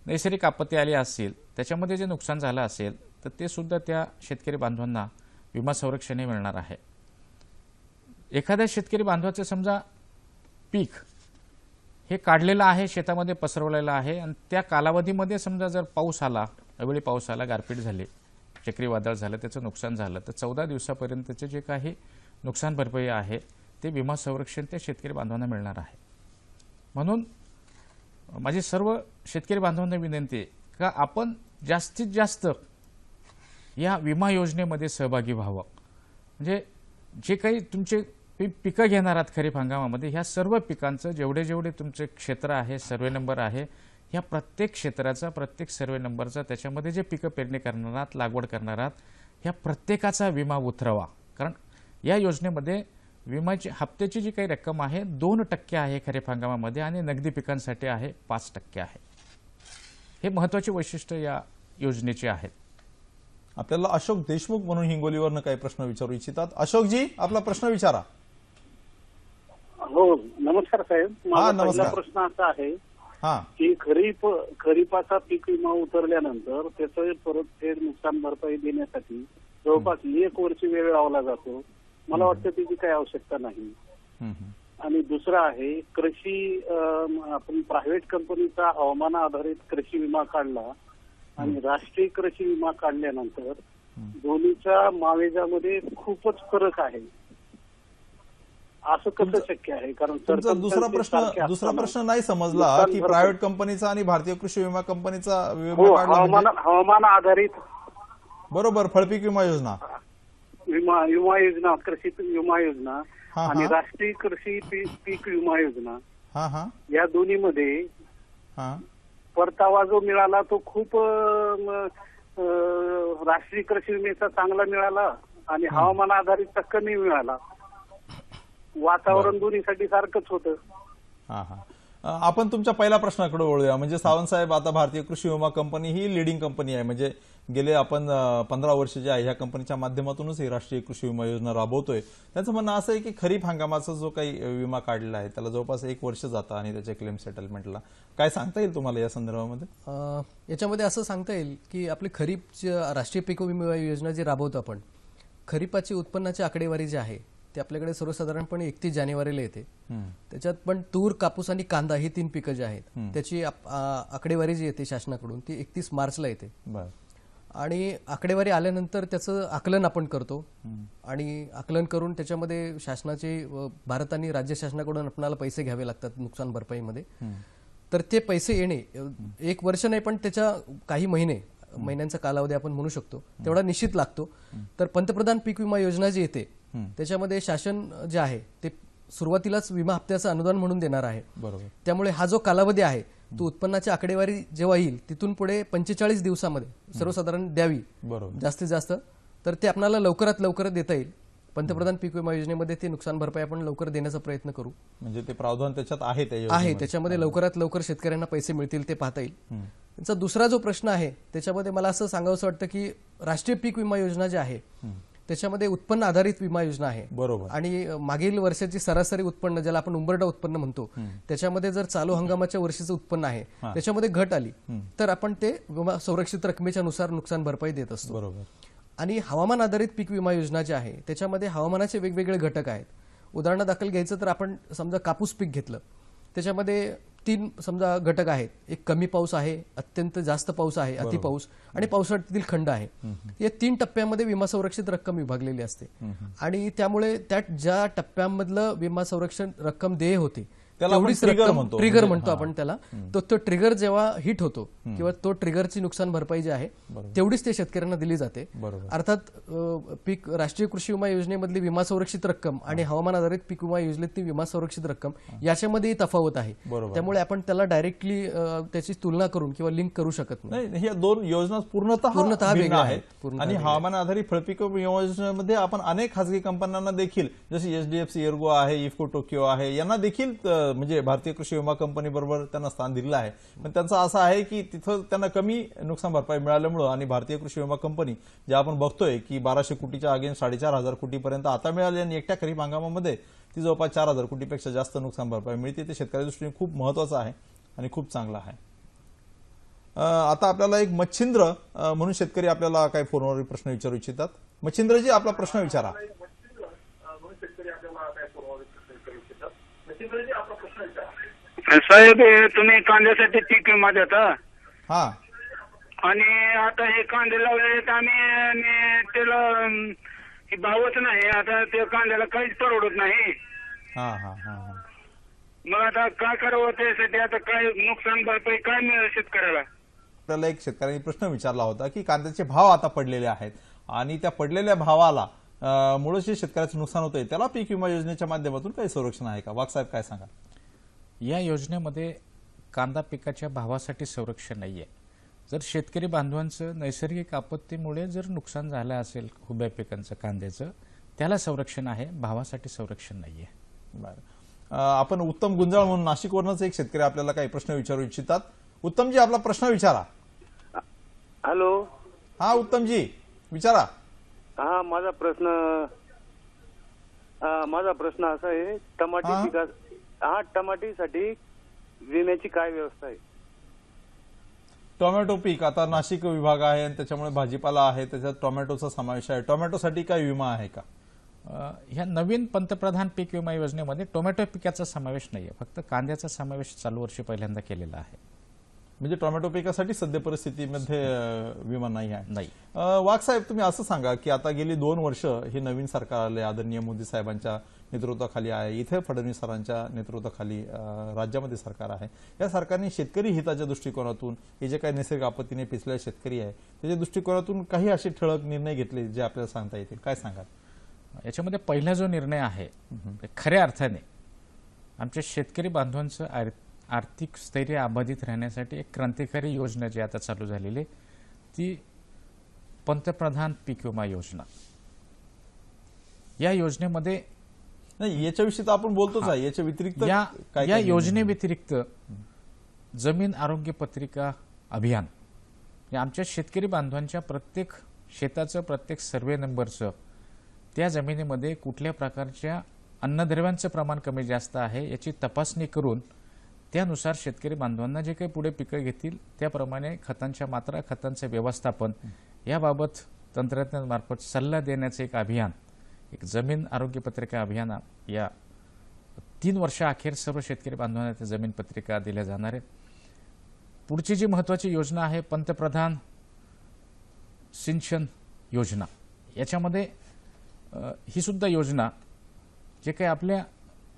नैसर्गिक आपत्ती आली असेल त्याच्यामध्ये जे नुकसान झालं असेल तर ते सुद्धा त्या शेतकरी बांधवांना विमा संरक्षण मिळणार आहे. एखाद्या शेतकरी बांधवाचं समजा पीक हे काढलेलं आहे, शेतामध्ये पसरवलेलं आहे आणि त्या कालावधीमध्ये समजा जर पाऊस आला, अवेळी पाऊस आला, गारपीट झाली, चक्रीवादळ झालं, त्याचं नुकसान झालं तर 14 दिवसापर्यंतचे जे काही नुकसान भरपाई आहे ते विमा संरक्षण त्या शेतकरी बांधवांना मिळणार आहे. म्हणून माझी सर्व शेतकरी बांधवांना विनंती आहे का आपण जास्तीत जास्त या विमा योजनेमध्ये सहभागी व्हावं. म्हणजे जे काही तुमचे पिकं घेणार आहात खरीप हंगामामध्ये ह्या सर्व पिकांचं जेवढे जेवढे तुमचे क्षेत्र आहे, सर्वे नंबर आहे, ह्या प्रत्येक क्षेत्राचा, प्रत्येक सर्वे नंबरचा, त्याच्यामध्ये जे पिकं पेरणी करणार आहात, लागवड करणार आहात, ह्या प्रत्येकाचा विमा उतरवा. कारण या योजनेमध्ये विम्याची हप्त्याची जी काही रक्कम आहे 2% आहे खरीप हंगामामध्ये आणि नगदी पिकांसाठी आहे 5% आहे. हे महत्त्वाचे वैशिष्ट्य या योजनेचे आहेत. आपल्याला अशोक देशमुख म्हणून हिंगोलीवरनं काही प्रश्न विचारू इच्छितात. अशोकजी, आपला प्रश्न विचारा. हो, नमस्कार साहेब. माझा पहिला प्रश्न असा आहे की खरीपाचा पीक विमा उतरल्यानंतर त्याचं परतफेड नुकसान भरपाई देण्यासाठी जवळपास 1 वर्ष वेळ लावला जातो. मला वाटतं त्याची काही आवश्यकता नाही. आणि दुसरं आहे कृषी, आपण प्रायव्हेट कंपनीचा हवामान आधारित कृषी विमा काढला आणि राष्ट्रीय कृषी विमा काढल्यानंतर दोन्हीच्या मावेजामध्ये खूपच फरक आहे. असं कसं शक्य आहे? कारण तुमचा दुसरा प्रश्न नाही समजला की प्रायव्हेट कंपनीचा आणि भारतीय कृषी विमा कंपनीचा विमा काढला म्हणजे? हवामान आधारित बरोबर, फळपीक विमा योजना, विमा योजना, कृषी विमा योजना आणि राष्ट्रीय कृषी पीक विमा योजना, या दोन्ही मध्ये परतावा जो मिळाला तो खूप राष्ट्रीय कृषी विमेचा चांगला मिळाला आणि हवामान आधारितचा कमी मिळाला. वातावरण दोन्हीसाठी सारखंच होतं. आपण तुमच्या पहिल्या प्रश्नाकडे वळूया. म्हणजे सावंत साहेब, आता भारतीय कृषी विमा कंपनी ही लिडिंग कंपनी आहे, म्हणजे गेले आपण 15 वर्ष जे आहे ह्या कंपनीच्या माध्यमातूनच ही राष्ट्रीय कृषी विमा योजना राबवतोय. त्यांचं म्हणणं असं आहे की खरीप हंगामाचा जो काही विमा काढलेला आहे त्याला जवळपास 1 वर्ष जातं आणि त्याच्या क्लेम सेटलमेंटला. काय सांगता येईल तुम्हाला या संदर्भामध्ये? याच्यामध्ये असं सांगता येईल की आपली खरीप राष्ट्रीय पीक विमा योजना जी राबवतो आपण, खरीपाची उत्पन्नाची आकडेवारी जी आहे ते आपल्याकडे सर्वसाधारणपणे 31 जानेवारीला येते. त्याच्यात पण तूर, कापूस आणि कांदा ही 3 पिकं जी आहेत त्याची आकडेवारी जी येते शासनाकडून ती 31 मार्चला येते. आणि आकडेवारी आल्यानंतर त्याचं आकलन आपण करतो आणि आकलन करून त्याच्यामध्ये शासनाचे, भारत आणि राज्य शासनाकडून आपल्याला पैसे घ्यावे लागतात नुकसान भरपाईमध्ये. तर ते पैसे येणे 1 वर्ष नाही पण त्याच्या काही महिन्यांचा कालावधी आपण म्हणू शकतो तेवढा निश्चित लागतो. तर पंतप्रधान पीक विमा योजना जी येते त्याच्यामध्ये शासन जे आहे ते सुरुवातीलाच विमा हप्त्याचं अनुदान म्हणून देणार आहे. बरोबर. त्यामुळे हा जो कालावधी आहे तो उत्पन्नाची आकडेवारी जेव्हा येईल तिथून पुढे 45 दिवसामध्ये सर्वसाधारण द्यावी जास्तीत जास्त. तर ते आपल्याला लवकरात लवकर देता येईल. पंतप्रधान पीक विमा योजनेमध्ये ते नुकसान भरपाई आपण लवकर देण्याचा प्रयत्न करू. म्हणजे ते प्रावधान त्याच्यात आहे त्याच्यामध्ये लवकरात लवकर शेतकऱ्यांना पैसे मिळतील ते पाहता येईल. त्यांचा दुसरा जो प्रश्न आहे त्याच्यामध्ये मला असं सांगावंसं वाटतं की राष्ट्रीय पीक विमा योजना जी आहे त्याच्यामध्ये उत्पन्न आधारित विमा योजना आहे. बरोबर. आणि मागील वर्षाची सरासरी उत्पन्न, ज्याला आपण उंबरठा उत्पन्न म्हणतो, त्याच्यामध्ये जर चालू हंगामाच्या वर्षीचं उत्पन्न आहे त्याच्यामध्ये घट आली तर आपण ते विमा संरक्षित रकमेच्या नुसार नुकसान भरपाई देत असतो. बरोबर. आणि हवामान आधारित पीक विमा योजना जी आहे त्याच्यामध्ये हवामानाचे वेगवेगळे घटक आहेत. उदाहरणादाखल घ्यायचं तर आपण समजा कापूस पीक घेतलं, त्याच्यामध्ये 3 समजा घटक आहेत. एक कमी पाऊस आहे, अत्यंत जास्त पाऊस आहे, अतिपाऊस आणि पावसाळ्यातील खंड आहे. या 3 टप्प्यामध्ये विमा संरक्षित रक्कम विभागलेली असते. आणि त्यामुळे त्या ज्या टप्प्यामधलं विमा संरक्षण रक्कम देय होते तेवढीच रक्कम, ट्रिगर म्हणतो आपण त्याला, तो ट्रिगर जेव्हा हिट होतो किंवा तो ट्रिगरची नुकसान भरपाई जी आहे तेवढीच ते शेतकऱ्यांना दिली जाते. अर्थात पीक राष्ट्रीय कृषी विमा योजनेमधली विमा संरक्षित रक्कम आणि हवामान आधारित पीक विमा योजनेतली विमा संरक्षित रक्कम याच्यामध्येही तफावत आहे. त्यामुळे आपण त्याला डायरेक्टली त्याची तुलना करून किंवा लिंक करू शकत नाही. ह्या 2 योजना पूर्णतः वेगळ्या आहेत. आणि हवामान आधारित फळपीक विमा योजनेमध्ये आपण अनेक खासगी कंपन्यांना देखील, जसे HDFC एर्गो आहे, इफ्को टोकियो आहे, यांना देखील म्हणजे भारतीय कृषी विमा कंपनी बरोबर त्यांना स्थान दिलेलं आहे. पण त्यांचं असं आहे की तिथं त्यांना कमी नुकसान भरपाई मिळाल्यामुळं आणि भारतीय कृषी विमा कंपनी जे आपण बघतोय की 1200 कोटीच्या अगेन्स्ट 4,500 कोटीपर्यंत आता मिळाली आणि एकट्या खरीप हंगामामध्ये ती जवळपास 4,000 कोटीपेक्षा जास्त नुकसान भरपाई मिळते. ते शेतकऱ्याच्या दृष्टीने खूप महत्वाचं आहे आणि खूप चांगलं आहे. आता आपल्याला एक मच्छिंद्र म्हणून शेतकरी आपल्याला काही फोनवर प्रश्न विचारू इच्छितात. मच्छिंद्रजी, आपला प्रश्न विचारा. साहेब, तुम्ही कांद्यासाठी पीक विमा देता हा, आणि आता हे कांदे लावले आम्ही त्याला भावच नाही. आता त्या कांद्याला काहीच परवडत नाही. मग आता काय करावं त्यासाठी? आता काय नुकसान भरपाई काय मिळेल शेतकऱ्याला? आपल्याला एक शेतकऱ्यांनी प्रश्न विचारला होता की कांद्याचे भाव आता पडलेले आहेत आणि त्या पडलेल्या भावाला मुळे जे शेतकऱ्याचं नुकसान होतंय त्याला पीक विमा योजनेच्या माध्यमातून काही संरक्षण आहे का? वाघ साहेब, काय सांगा? या योजनेमध्ये कांदा पिकाच्या भावासाठी संरक्षण नाहीये. जर शेतकरी बांधवांचं नैसर्गिक आपत्तीमुळे जर नुकसान झालं असेल उभ्या पिकांचं कांद्याचं, त्याला संरक्षण आहे, भावासाठी संरक्षण नाहीये. बरं. आपण उत्तम गुंजाळ म्हणून नाशिकवरूनच एक शेतकरी आपल्याला काही प्रश्न विचारू इच्छितात. उत्तमजी, आपला प्रश्न विचारा. हॅलो. हा उत्तमजी, विचारा. हा, माझा प्रश्न असा आहे, टमाटीसाठी विम्याची काय व्यवस्था आहे? टोमॅटो पीक, आता नाशिक विभाग आहे आणि त्याच्यामुळे भाजीपाला आहे, त्याच्यात टोमॅटोचा समावेश आहे. टोमॅटोसाठी काय विमा आहे का? ह्या नवीन पंतप्रधान पीक विमा योजनेमध्ये टोमॅटो पिकाचा समावेश नाहीये, फक्त कांद्याचा समावेश चालू वर्षी पहिल्यांदा केलेला आहे. म्हणजे टोमॅटो पिकासाठी सध्या परिस्थितीमध्ये विमा नाही आहे. नाही. वाघ साहेब, तुम्ही असं सांगा की आता गेली 2 वर्ष हे नवीन सरकार आले, आदरणीय मोदी साहेबांच्या नेतृत्वाखाली आहे, इथे फडणवीस सरांच्या नेतृत्वाखाली राज्यामध्ये सरकार आहे. या सरकारने शेतकरी हिताच्या दृष्टिकोनातून हे जे काही नैसर्गिक आपत्तीने पिचलेले शेतकरी आहे त्याच्या दृष्टिकोनातून काही असे ठळक निर्णय घेतले जे आपल्याला सांगता येतील, काय सांगाल? याच्यामध्ये पहिला जो निर्णय आहे खऱ्या अर्थाने आमच्या शेतकरी बांधवांचं आर्थिक स्थैर्य अबाधित राहण्यासाठी एक क्रांतिकारी योजना जी आता चालू झालेली ती पंतप्रधान पीक विमा योजना. या योजनेमध्ये नाही, याच्याविषयी तर आपण बोलतोच आहे, याच्या व्यतिरिक्त या योजनेव्यतिरिक्त जमीन आरोग्य पत्रिका अभियान या आमच्या शेतकरी बांधवांच्या प्रत्येक शेताचं प्रत्येक सर्वे नंबरचं त्या जमिनीमध्ये कुठल्या प्रकारच्या अन्नद्रव्यांचं प्रमाण कमी जास्त आहे याची तपासणी करून त्यानुसार शेतकरी बांधवांना जे काही पुढे पिकं घेतील त्याप्रमाणे खतांच्या मात्रा, खतांचे व्यवस्थापन याबाबत तंत्रज्ञानामार्फत सल्ला देण्याचं एक अभियान, एक जमीन आरोग्य पत्रिका अभियान या 3 वर्षाअखेर सर्व शेतकरी बांधवांना त्या जमीन पत्रिका दिल्या जाणार आहेत. पुढची जी महत्त्वाची योजना आहे पंतप्रधान सिंचन योजना. याच्यामध्ये ही सुद्धा योजना जे काही आपल्या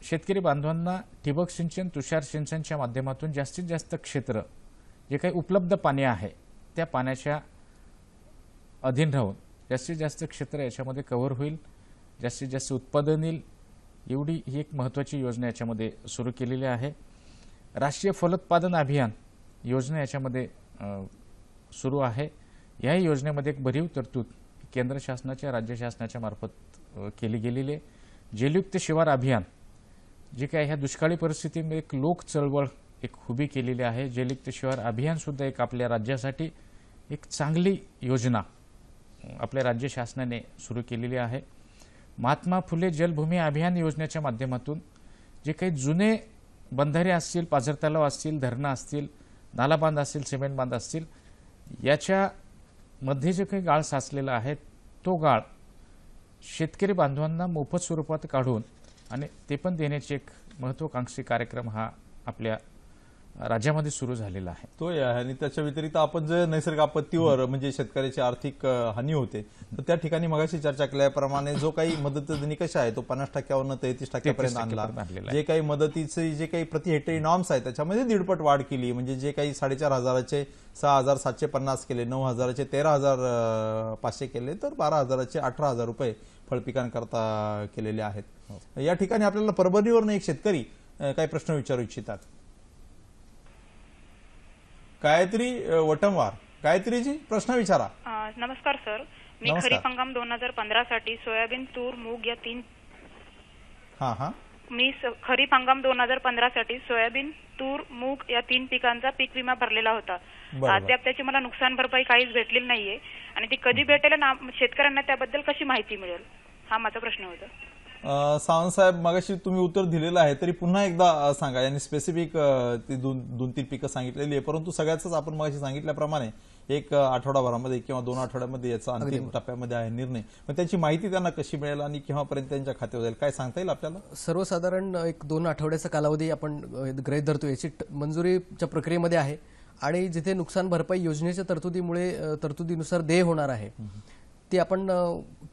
शेतकरी बांधवांना ठिबक सिंचन, तुषार सिंचनच्या माध्यमातून जास्तीत जास्त क्षेत्र जे काही उपलब्ध पाणी आहे त्या पाण्याच्या अधीन राहून जास्तीत जास्त क्षेत्र याच्यामध्ये कव्हर होईल, जास्तीत जास्त उत्पादन येईल, एवढी ही एक महत्त्वाची योजना याच्यामध्ये सुरू केलेली आहे. राष्ट्रीय फलोत्पादन अभियान योजना याच्यामध्ये सुरू आहे. या योजनेमध्ये एक भरीव तरतूद केंद्र शासनाच्या, राज्य शासनाच्या मार्फत केली गेलेली आहे. जलयुक्त शिवार अभियान जे काय ह्या दुष्काळी परिस्थितीमध्ये एक लोक चळवळ एक उभी केलेली आहे. जलयुक्त शिवार अभियान सुद्धा एक आपल्या राज्यासाठी एक चांगली योजना आपल्या राज्य शासनाने सुरू केलेली आहे. महात्मा फुले जलभूमी अभियान योजनेच्या माध्यमातून जे काही जुने बंधारे असतील, पाझर तलाव असतील, धरणं असतील, नालाबांध असतील, सिमेंट बांध असतील, याच्यामध्ये जे काही गाळ साचलेला आहे तो गाळ शेतकरी बांधवांना मोफत स्वरूपात काढून आणि ते पण देण्याचे एक महत्त्वाकांक्षी कार्यक्रम हा आपल्या राज्यामध्ये सुरू झालेला आहे. तो आहे. आणि त्याच्या व्यतिरिक्त आपण जे नैसर्गिक आपत्तीवर म्हणजे शेतकऱ्याची आर्थिक हानी होते तर त्या ठिकाणी मगाशी चर्चा केल्याप्रमाणे जो काही मदतीचा निकष आहे तो 50% 33% आणला. जे काही मदतीचे जे काही प्रति हेक्टरी नॉर्म्स आहेत त्याच्यामध्ये 1.5 वाढ केली. म्हणजे जे काही 4,500चे 6,750 केले, 9,000चे 13,500 केले, तर 12,000चे 18,000 रुपये फळपिकांकरता केलेले आहेत. या ठिकाणी आपल्याला परभणीवरून एक शेतकरी काही प्रश्न विचारू इच्छितात. गायत्री वटमवार, गायत्रीजी प्रश्न विचारा. नमस्कार सर, मी खरीप हंगाम 2015 साठी सोयाबीन, तूर, मूग या 3 खरीप हंगाम 2015 साठी सोयाबीन, तूर, मूग या 3 पिकांचा पीक विमा भरलेला होता. अद्याप त्याची मला नुकसान भरपाई काहीच भेटलेली नाहीये आणि ती कधी भेटेल आणि शेतकऱ्यांना त्याबद्दल कशी माहिती मिळेल हा माझा प्रश्न होता. सावंत साहेब, मगाशी तुम्ही उत्तर दिलेलं आहे तरी पुन्हा एकदा सांगा. यांनी स्पेसिफिक ती 2-3 पिकं सांगितलेली आहे, परंतु सगळ्याच आपण मगाशी सांगितल्याप्रमाणे एक आठवडाभरामध्ये किंवा 2 आठवड्यामध्ये याचा अंतिम टप्प्यामध्ये आहे निर्णय. पण त्याची माहिती त्यांना कशी मिळेल आणि केव्हापर्यंत त्यांच्या खात्यावर जाईल काय सांगता येईल आपल्याला? सर्वसाधारण एक 2 आठवड्याचा कालावधी आपण गृहीत धरतो. याची मंजुरीच्या प्रक्रियेमध्ये आहे आणि जिथे नुकसान भरपाई योजनेच्या तरतुदीनुसार देय होणार आहे ती आपण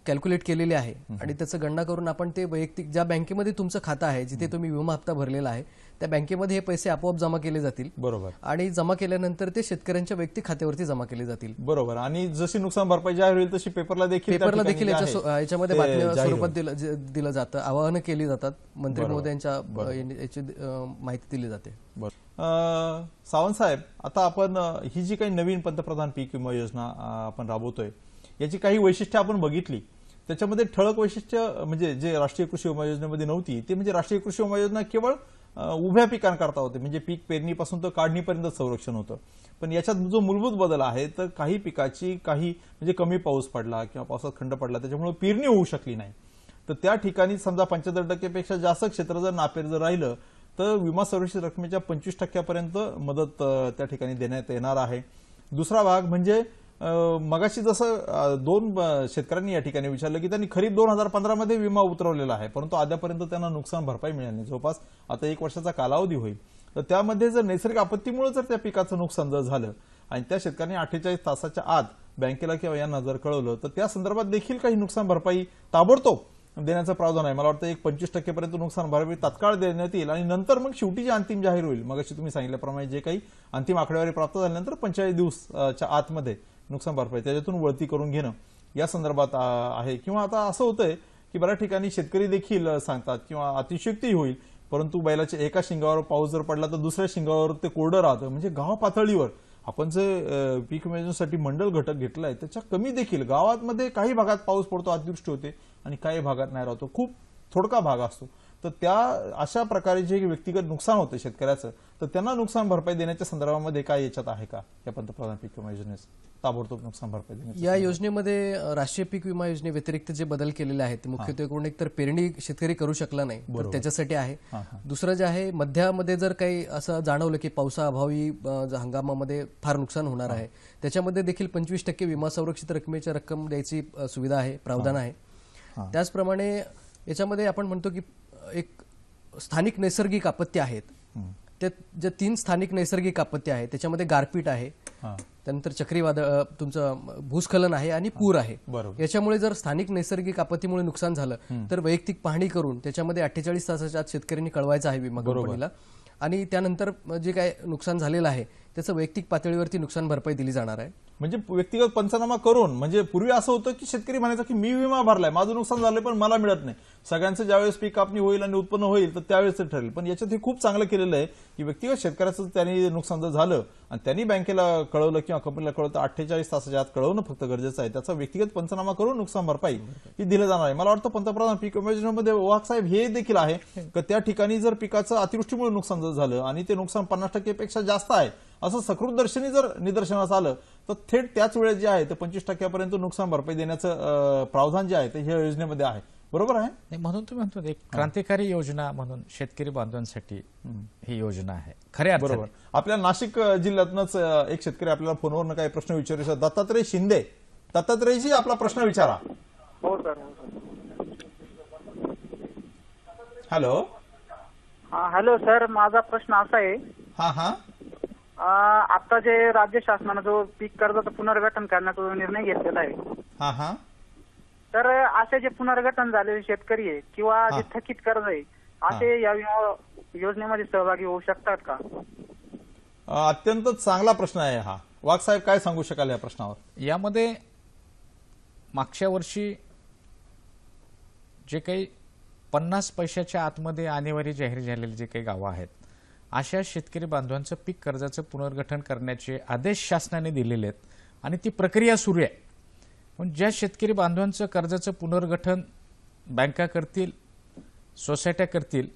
कॅल्क्युलेट केलेली आहे आणि त्याचं गणना करून आपण ते वैयक्तिक ज्या बँकेमध्ये तुमचं खातं आहे, जिथे तुम्ही विमा हप्ता भरलेला आहे त्या बँकेमध्ये हे पैसे आपोआप जमा केले जातील. बरोबर. आणि जमा केल्यानंतर ते शेतकऱ्यांच्या वैयक्तिक खात्यावरती जमा केले जातील. बरोबर. आणि जशी नुकसान भरपाई जाहीर होईल तशी पेपरला देखील याच्यामध्ये बातम्या स्वरूपात दिलं जातं, आवाहनं केली जातात, मंत्री महोदयांच्या याची माहिती दिली जाते. सावंत साहेब, आता आपण ही जी काही नवीन पंतप्रधान पीक विमा योजना आपण राबवतोय याची काही वैशिष्ट्ये आपण बघितली. त्याच्यामध्ये ठळक वैशिष्ट्य म्हणजे जे राष्ट्रीय कृषी विमा योजनेमध्ये नव्हती ते म्हणजे राष्ट्रीय कृषी विमा योजना केवळ उभ्या पिकांकरता होते, म्हणजे पीक पेरणीपासून तर काढणीपर्यंत संरक्षण होतं. पण याच्यात जो मूलभूत बदल आहे तर काही पिकाची म्हणजे कमी पाऊस पडला किंवा पावसात खंड पडला त्याच्यामुळे पेरणी होऊ शकली नाही, तर त्या ठिकाणी समजा 75% पेक्षा जास्त क्षेत्र जर नापेर जर राहिलं तर विमा संरक्षित रकमेच्या 25% मदत त्या ठिकाणी देण्यात येणार आहे. दुसरा भाग म्हणजे मगाशी जसं 2 शेतकऱ्यांनी या ठिकाणी विचारलं की त्यांनी खरीप 2015 मध्ये विमा उतरवलेला आहे, परंतु अद्यापर्यंत त्यांना नुकसान भरपाई मिळाली नाही. जवळपास आता 1 वर्षाचा कालावधी होईल. तर त्यामध्ये जर नैसर्गिक आपत्तीमुळे जर त्या पिकाचं नुकसान जर झालं आणि त्या शेतकऱ्यांनी 48 तासाच्या आत बँकेला किंवा यांना जर कळवलं तर त्या संदर्भात देखील काही नुकसान भरपाई ताबडतोब देण्याचा प्रावधान आहे. मला वाटतं एक 25% पर्यंत नुकसान भरपाई तात्काळ देण्यात येईल आणि नंतर मग शेवटी जे अंतिम जाहीर होईल, मग तुम्ही सांगितल्याप्रमाणे जे काही अंतिम आकडेवारी प्राप्त झाल्यानंतर 45 दिवसाच्या आतमध्ये नुकसान भरपाई त्याच्यातून वळती करून घेणं या संदर्भात आहे. किंवा आता असं होतंय की बऱ्याच ठिकाणी शेतकरी देखील सांगतात किंवा अतिशयोक्ती होईल, परंतु बैलाच्या एका शिंगावर पाऊस जर पडला तर दुसऱ्या शिंगावर ते कोरडं राहतं. म्हणजे गाव पातळीवर आपण जे पीक विम्यासाठी मंडळ घटक घेतलाय त्याच्या कमी देखील गावांमध्ये काही भागात पाऊस पडतो, अतिवृष्टी होते आणि काही भागात नाही राहतो, खूप थोडका भाग असतो. तर त्या अशा प्रकारे जे व्यक्तिगत नुकसान होतं शेतकऱ्याचं, तर त्यांना नुकसान भरपाई देण्याच्या संदर्भामध्ये काय याच्यात आहे का या पंतप्रधान पीक विमा योजनेस ताबडतोब नुकसान भरपाई देण्याच्या या योजनेमध्ये राष्ट्रीय पीक विमा योजने व्यतिरिक्त जे बदल केलेले आहेत ते मुख्यत्वे करून एक तर पेरणी शेतकरी करू शकला नाही तर त्याच्यासाठी आहे. दुसरं जे आहे मध्यामध्ये जर काही असं जाणवलं की पावसाअभावी हंगामामध्ये फार नुकसान होणार आहे त्याच्यामध्ये देखील 25% विमा संरक्षित रकमेची रक्कम द्यायची सुविधा आहे, प्रावधान आहे. त्याचप्रमाणे याच्यामध्ये आपण म्हणतो की एक स्थानिक नैसर्गिक आपत्ती आहेत, त्या ज्या 3 स्थानिक नैसर्गिक आपत्ती आहेत त्याच्यामध्ये गारपीट आहे, त्यानंतर चक्रीवादळ, तुमचं भूस्खलन आहे आणि पूर आहे. याच्यामुळे जर स्थानिक नैसर्गिक आपत्तीमुळे नुकसान झालं तर वैयक्तिक पाहणी करून त्याच्यामध्ये 48 तासाच्या आत शेतकऱ्यांनी कळवायचं आहे विमा कंपनीला आणि त्यानंतर जे काय नुकसान झालेलं आहे त्याचं वैयक्तिक पातळीवरती नुकसान भरपाई दिली जाणार आहे. म्हणजे व्यक्तिगत पंचनामा करून, म्हणजे पूर्वी असं होतं की शेतकरी म्हणायचा की मी विमा भरलाय, माझं नुकसान झालंय पण मला मिळत नाही. सगळ्यांचं ज्यावेळेस पीक कापणी होईल आणि उत्पन्न होईल तर त्यावेळेस ते ठरेल. पण याच्यात हे खूप चांगलं केलेलं आहे की व्यक्तिगत शेतकऱ्याचं त्यांनी नुकसान जर झालं आणि त्यांनी बँकेला कळवलं किंवा कंपनीला कळवलं तर 48 तासाच्या आत कळवणं फक्त गरजेचं आहे. त्याचा व्यक्तिगत पंचनामा करून नुकसान भरपाई ही दिलं जाणार आहे. मला वाटतं पंतप्रधान पीक विमा योजनेमध्ये वाघ साहेब हे देखील आहे की त्या ठिकाणी जर पिकाचं अतिवृष्टीमुळे नुकसान जर झालं आणि ते नुकसान 50% पेक्षा जास्त आहे असं सकृतदर्शनी जर निदर्शनास आलं तर थेट त्याच वेळेस जे आहे ते 25% पर्यंत नुकसान भरपाई देण्याचं प्रावधान जे आहे ते ह्या योजनेमध्ये आहे. बरोबर आहे. म्हणून तुम्ही म्हणतो एक क्रांतिकारी योजना म्हणून शेतकरी बांधवांसाठी ही योजना आहे खऱ्या अर्थाने. बरोबर. आपल्या नाशिक जिल्ह्यातनंच एक शेतकरी आपल्याला फोनवरनं काही प्रश्न विचारू शकतात. दत्तात्रय शिंदे, दत्तात्रयजी आपला प्रश्न विचारा. हो सर. हॅलो. हॅलो सर, माझा प्रश्न असा आहे, आता जे राज्य शासनाने जो पीक कर्जाचं पुनर्गठन करण्याचा जो निर्णय घेतलेला आहे, तर असे जे पुनर्गठन झालेले शेतकरी आहे किंवा जे थकीत कर्ज आहे असे या विमा योजनेमध्ये सहभागी होऊ शकतात का? अत्यंत चांगला प्रश्न आहे हा. वाघ साहेब काय सांगू शकाल या प्रश्नावर? यामध्ये मागच्या वर्षी जे काही 50 पैशाच्या आतमध्ये आणेवारी जाहीर झालेली जे काही गावं आहेत अशा शेतकरी बांधवांचं पीक कर्जाचं पुनर्गठन करण्याचे आदेश शासनाने दिलेले आहेत आणि ती प्रक्रिया सुरू आहे. पण ज्या शेतकरी बांधवांचं कर्जाचं पुनर्गठन बँका करतील, सोसायट्या करतील,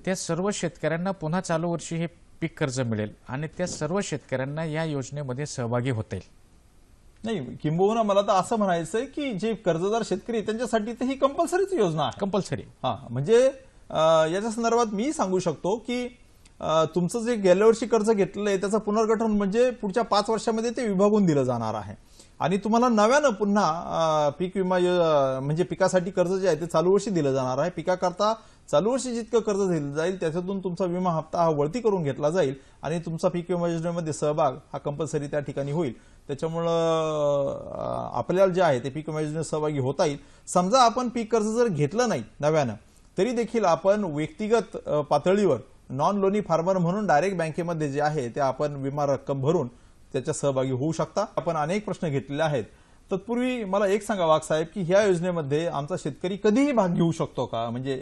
त्या सर्व शेतकऱ्यांना पुन्हा चालू वर्षी हे पीक कर्ज मिळेल आणि त्या सर्व शेतकऱ्यांना या योजनेमध्ये सहभागी होता येईल. नाही, किंबहुना मला तर असं म्हणायचंय की जे कर्जदार शेतकरी त्यांच्यासाठी तर ही कंपल्सरीच योजना आहे. कंपल्सरी. म्हणजे याच्या संदर्भात मी सांगू शकतो की तुमचं जे गेल्या वर्षी कर्ज घेतलेलं आहे त्याचं पुनर्गठन म्हणजे पुढच्या 5 वर्षामध्ये ते विभागून दिलं जाणार आहे आणि तुम्हाला नव्यानं पुन्हा पीक विमा म्हणजे पिकासाठी कर्ज जे आहे ते चालू वर्षी दिलं जाणार आहे. पिकाकरता चालू वर्षी जितकं कर्ज दिलं जाईल त्याच्यातून तुमचा विमा हप्ता हा वळती करून घेतला जाईल आणि तुमचा पीक विमा योजनेमध्ये सहभाग हा कंपल्सरी त्या ठिकाणी होईल. त्याच्यामुळं आपल्याला जे आहे ते पीक विमा योजनेत सहभागी होता येईल. समजा आपण पीक कर्ज जर घेतलं नाही नव्यानं तरी देखील आपण व्यक्तिगत पातळीवर नॉन लोनी फार्मर म्हणून डायरेक्ट बँकेमध्ये जे आहे ते आपण विमा रक्कम भरून त्याच्या सहभागी होऊ शकता. आपण अनेक प्रश्न घेतलेले आहेत. तत्पूर्वी मला एक सांगा वाघ साहेब की ह्या योजनेमध्ये आमचा शेतकरी कधीही भाग घेऊ शकतो का? म्हणजे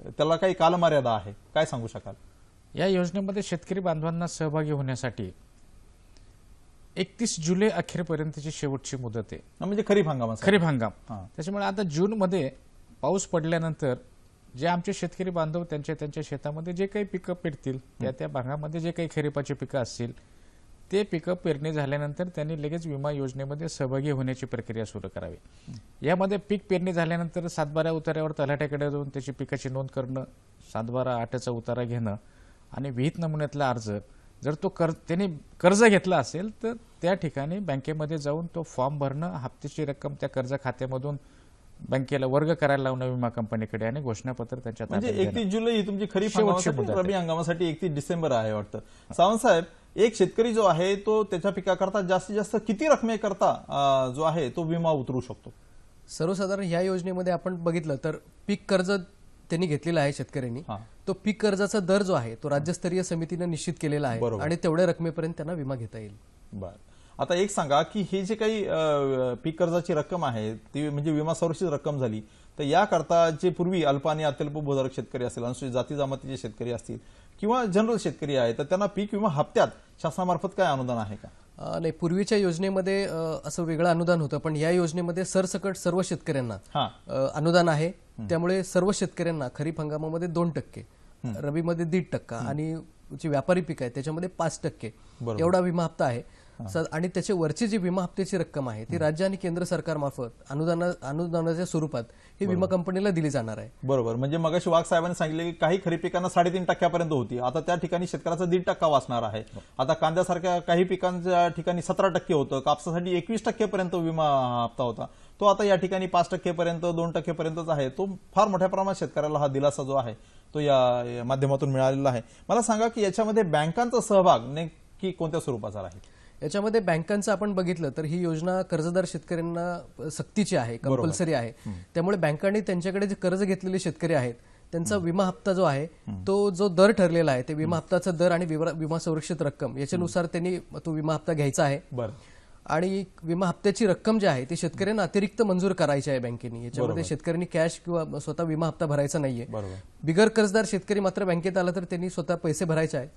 त्याला काही कालमर्यादा आहे, काय सांगू शकाल? या योजनेमध्ये शेतकरी बांधवांना सहभागी होण्यासाठी 31 जुलै अखेरपर्यंतची शेवटची मुदत आहे. म्हणजे खरीप हंगाम. खरीप हंगाम. त्याच्यामुळे आता जूनमध्ये पाऊस पडल्यानंतर जे आमचे शेतकरी बांधव त्यांच्या शेतामध्ये जे काही पिकं पेरतील त्या भागामध्ये जे काही खरीपाची पिकं असतील ते पिकं पेरणी झाल्यानंतर त्यांनी लगेच विमा योजनेमध्ये सहभागी होण्याची प्रक्रिया सुरू करावी. यामध्ये पीक पेरणी झाल्यानंतर 7/12 उतार्यावर तलाठ्याकडे जाऊन त्याची पिकाची नोंद करणं, 7/12/8चा उतारा घेणं आणि विहित नमुन्यातला अर्ज जर तो त्यांनी कर्ज घेतला असेल तर त्या ठिकाणी बँकेमध्ये जाऊन तो फॉर्म भरणं, हप्त्याची रक्कम त्या कर्ज खात्यामधून बँकेला वर्ग करायला लावणं विमा कंपनीकडे आणि घोषणापत्र त्यांच्या म्हणजे ताब्यात 31 जुलै ही तुमची खरीप शेवटची हंगामासाठी, मुदत आहे. रब्बी हंगामासाठी 31 डिसेंबर आहे वाटतं. सावंत साहेब, एक शेतकरी जो आहे तो त्याच्या पिकाकरता जास्तीत जास्त किती रकमेकरता जो आहे तो विमा उतरू शकतो? सर्वसाधारण ह्या योजनेमध्ये आपण बघितलं तर पीक कर्ज त्यांनी घेतलेला आहे शेतकऱ्यांनी, तो पीक कर्जाचा दर जो आहे तो राज्यस्तरीय समितीने निश्चित केलेला आहे आणि तेवढ्या रकमेपर्यंत त्यांना विमा घेता येईल. बरं, आता एक सांगा की हे जे काही पीक कर्जाची रक्कम आहे ती म्हणजे विमा संरक्षित रक्कम झाली, तर याकरता जे पूर्वी अल्प आणि अत्यल्प भूधारक शेतकरी असतील, अनुसूचित जाती जमातीचे शेतकरी असतील किंवा जनरल शेतकरी आहे, तर त्यांना पीक विमा हप्त्यात शासनामार्फत काय अनुदान आहे का? नाही, पूर्वीच्या योजनेमध्ये असं वेगळं अनुदान होतं, पण या योजनेमध्ये सरसकट सर्व शेतकऱ्यांना अनुदान आहे. त्यामुळे सर्व शेतकऱ्यांना खरीप हंगामामध्ये 2%, रबीमध्ये 1.5% आणि जे व्यापारी पीक आहे त्याच्यामध्ये 5% एवढा विमा हप्ता आहे. आणि त्याच्या वरची जी विमा हप्त्याची रक्कम आहे ती राज्य आणि केंद्र सरकारमार्फत अनुदानाच्या स्वरूपात ही विमा कंपनीला दिली जाणार आहे. बरोबर, म्हणजे मगाशी वाघ साहेबांनी सांगितले की काही खरीप पिकांना 3.5% होती, आता त्या ठिकाणी शेतकऱ्याचा 1.5% वाचणार आहे. आता कांद्यासारख्या काही पिकांच्या ठिकाणी 17% होतं, कापसासाठी 21% पर्यंत विमा हप्ता होता, तो आता या ठिकाणी 5% पर्यंत 2% पर्यंतच आहे. तो फार मोठ्या प्रमाणात शेतकऱ्याला हा दिलासा जो आहे तो या माध्यमातून मिळालेला आहे. मला सांगा की याच्यामध्ये बँकांचा सहभाग नेमकी कोणत्या स्वरूपाचा आहे? याच्यामध्ये बँकांचं आपण बघितलं तर ही योजना कर्जदार शेतकऱ्यांना सक्तीची आहे, कंपल्सरी आहे. त्यामुळे बँकांनी त्यांच्याकडे जे कर्ज घेतलेले शेतकरी आहेत त्यांचा विमा हप्ता जो आहे तो जो दर ठरलेला आहे ते विमा हप्ताचा दर आणि विमा संरक्षित रक्कम याच्यानुसार त्यांनी तो विमा हप्ता घ्यायचा आहे. आणि विमा हप्त्याची रक्कम जी आहे ती शेतकऱ्यांना अतिरिक्त मंजूर करायची आहे बँकेने. याच्यामध्ये शेतकऱ्यांनी कॅश किंवा स्वतः विमा हप्ता भरायचा नाहीये. बिगर कर्जदार शेतकरी मात्र बँकेत आला तर त्यांनी स्वतः पैसे भरायचे आहेत.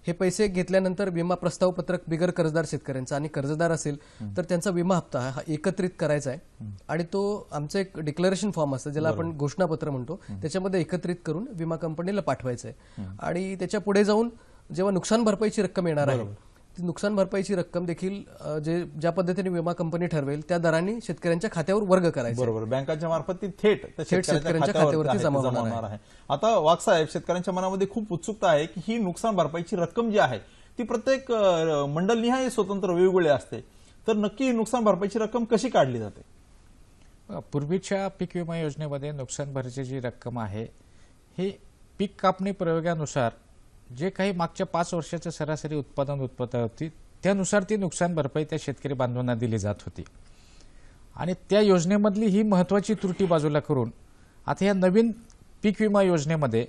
हे पैसे घेतल्यानंतर विमा प्रस्ताव पत्रक बिगर कर्जदार शेतकऱ्यांचा आणि कर्जदार असेल तर त्यांचा विमा हप्ता हा एकत्रित करायचा आहे आणि तो आमचं एक डिक्लेरेशन फॉर्म असतं ज्याला आपण घोषणापत्र म्हणतो, त्याच्यामध्ये एकत्रित करून विमा कंपनीला पाठवायचं आहे. आणि त्याच्या पुढे जाऊन जेव्हा नुकसान भरपाईची रक्कम येणार आहे ती नुकसान भरपाईची रक्कम देखील ज्या पद्धतीने विमा कंपनी ठरवेल त्या दराने शेतकऱ्यांच्या खात्यावर वर्ग करायचा. बरोबर, बँकांच्या मार्फत ती थेट शेतकऱ्यांच्या खात्यावरती जमा होणार आहे. आता वाघ साहेब, शेतकऱ्यांच्या मनामध्ये खूप उत्सुकता आहे की ही नुकसान भरपाईची रक्कम जी आहे ती प्रत्येक मंडलनिहाय स्वतंत्र वेगवेगळी असते, तर नक्की नुकसान भरपाईची रक्कम कशी काढली जाते? पूर्वीच्या पीक विमा योजनेमध्ये नुकसान भरपाईची जी रक्कम आहे ही पीक कापणी प्रयोगानुसार जे काही मागच्या 5 वर्षाचं सरासरी उत्पादन होती त्यानुसार ती नुकसान भरपाई त्या शेतकरी बांधवांना दिली जात होती. आणि त्या योजनेमधली ही महत्त्वाची त्रुटी बाजूला करून आता या नवीन पीक विमा योजनेमध्ये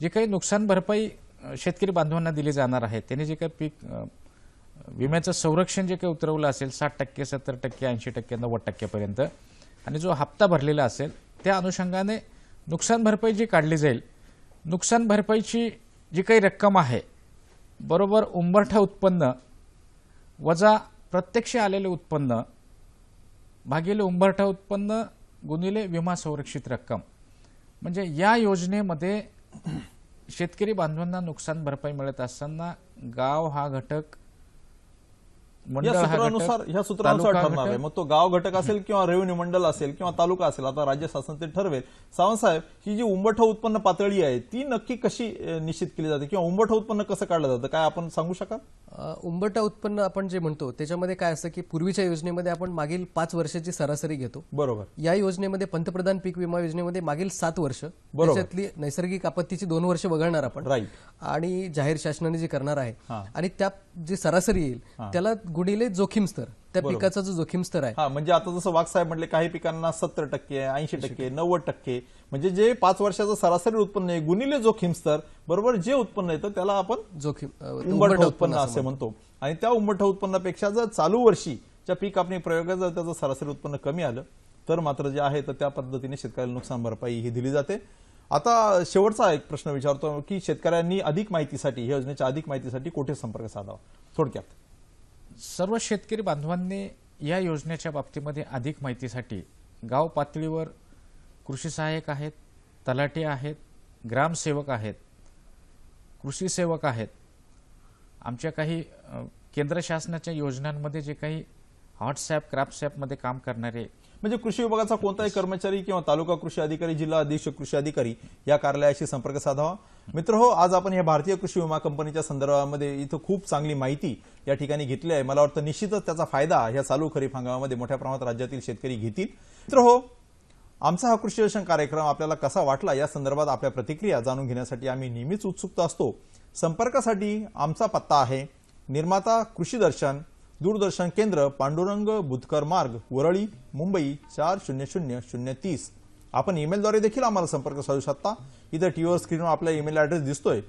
जे काही नुकसान भरपाई शेतकरी बांधवांना दिली जाणार आहे त्यांनी जे काही पीक विम्याचं संरक्षण जे काही उतरवलं असेल 60%, 70%, 80%, 90% पर्यंत आणि जो हप्ता भरलेला असेल त्या अनुषंगाने नुकसान भरपाई जी काढली जाईल, नुकसान भरपाईची जी काही रक्कम आहे बरोबर उंबरठा उत्पन्न वजा प्रत्यक्ष आलेले उत्पन्न भागिले उंबरठा उत्पन्न गुणिले विमा संरक्षित रक्कम. म्हणजे या योजनेमध्ये शेतकरी बांधवांना नुकसान भरपाई मिळत असताना गाव हा घटक, या सूत्रानुसार ठरणार आहे. मग तो गाव घटक असेल किंवा रेव्हेन्यू मंडळ असेल किंवा तालुका असेल, आता राज्य शासन ते ठरवेल. सावंत साहेब, ही जी उंबरठा उत्पन्न पातळी आहे ती नक्की कशी निश्चित केली जाते किंवा उंबरठा उत्पन्न कसं काढलं जातं, काय आपण सांगू शकाल? उंबरठा उत्पन्न आपण जे म्हणतो त्याच्यामध्ये काय असतं की पूर्वीच्या योजनेमध्ये आपण मागील 5 वर्षाची सरासरी घेतो. बरोबर. या योजनेमध्ये पंतप्रधान पीक विमा योजनेमध्ये मागील 7 वर्ष, त्याच्यातली नैसर्गिक आपत्तीची 2 वर्ष बघणार आपण आणि जाहीर शासनाने जे करणार आहे आणि त्या जी सरासरी येईल त्याला गुणिले जोखीम स्तर, त्या पिकाचा जो जोखीम स्तर आहे. म्हणजे आता जसं वाघ साहेब म्हटले काही पिकांना 70%, 80%, 90%, म्हणजे जे 5 वर्षाचं सरासरी उत्पन्न आहे गुणिले जोखीम स्तर बरोबर जे उत्पन्न येतं त्याला आपण जोखीम उंबरठा उत्पन्न असे म्हणतो. आणि त्या उंबरठा उत्पन्नापेक्षा जर चालू वर्षीच्या पीक कापणी प्रयोगात जर त्याचं सरासरी उत्पन्न कमी आलं तर मात्र जे आहे तर त्या पद्धतीने शेतकऱ्याला नुकसान भरपाई ही दिली जाते. आता शेवटचा एक प्रश्न विचारतो की शेतकऱ्यांनी अधिक माहितीसाठी, या योजनेच्या अधिक माहितीसाठी कुठे संपर्क साधावा? थोडक्यात सर्व शेतकरी बांधवांनी या योजनेच्या बाबतीमध्ये अधिक माहितीसाठी गाव पातळीवर कृषी सहाय्यक आहेत, तलाठी आहेत, ग्रामसेवक आहेत, कृषी सेवक आहेत, आमच्या काही केंद्र शासनाच्या योजनांमध्ये जे काही व्हॉट्सॲप क्रॅप्सॲपमध्ये काम करणारे म्हणजे कृषी विभागाचा कोणताही कर्मचारी किंवा तालुका कृषी अधिकारी, जिल्हा अधीक्षक कृषी अधिकारी या कार्यालयाशी संपर्क साधावा. मित्रहो, आज आपण या भारतीय कृषी विमा कंपनीच्या संदर्भामध्ये इथं खूप चांगली माहिती या ठिकाणी घेतली आहे. मला वाटतं निश्चितच त्याचा फायदा या चालू खरीप हंगामामध्ये मोठ्या प्रमाणात राज्यातील शेतकरी घेतील. मित्रहो, आमचा हा कृषी दर्शन कार्यक्रम आपल्याला कसा वाटला या संदर्भात आपल्या प्रतिक्रिया जाणून घेण्यासाठी आम्ही नेहमीच उत्सुक असतो. संपर्कासाठी आमचा पत्ता आहे निर्माता कृषी दर्शन, दूरदर्शन केंद्र, पांडुरंग बुधकर मार्ग, वरळी, मुंबई 400030. आपण ईमेलद्वारे देखील आम्हाला संपर्क साधू शकता. इथं टीव्हीवर स्क्रीनवर आपला ईमेल ॲड्रेस दिसतोय,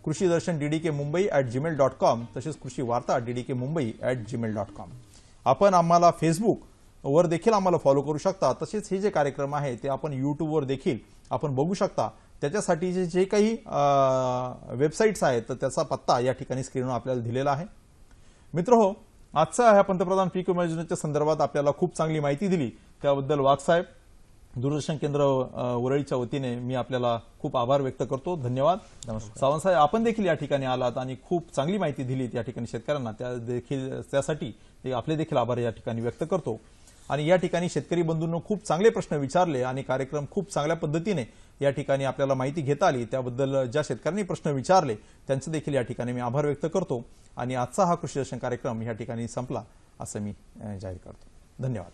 कृषीदर्शन@ddkmumbai.com, तसेच कृषी वार्ता ddkmumbai@gmail.com. आपण आम्हाला फेसबुक वर देखील आम्हाला फॉलो करू शकता. तसेच हे जे कार्यक्रम आहे ते आपण यूट्यूबवर देखील आपण बघू शकता. त्याच्यासाठी जे काही वेबसाईट्स आहेत तर त्याचा पत्ता या ठिकाणी स्क्रीनवर आपल्याला दिलेला आहे. मित्रहो, आजचा ह्या पंतप्रधान पीक विमा योजनेच्या संदर्भात आपल्याला खूप चांगली माहिती दिली त्याबद्दल वाघसाहेब, दूरदर्शन केंद्र वरळीच्या वतीने मी आपल्याला खूप आभार व्यक्त करतो. धन्यवाद. सावंत साहेब, आपण देखील या ठिकाणी आलात आणि खूप चांगली माहिती दिली या ठिकाणी शेतकऱ्यांना, त्यासाठी आपले देखील आभार या ठिकाणी व्यक्त करतो. आणि या ठिकाणी शेतकरी बंधूंनो खूप चांगले प्रश्न विचारले आणि कार्यक्रम खूप चांगल्या पद्धतीने या ठिकाणी आपल्याला माहिती घेता आली. त्याबद्दल ज्या शेतकऱ्यांनी प्रश्न विचारले त्यांचे देखील या ठिकाणी मी आभार व्यक्त करतो. आणि आजचा हा कृषी दर्शन कार्यक्रम या ठिकाणी संपला असं मी जाहीर करतो. धन्यवाद.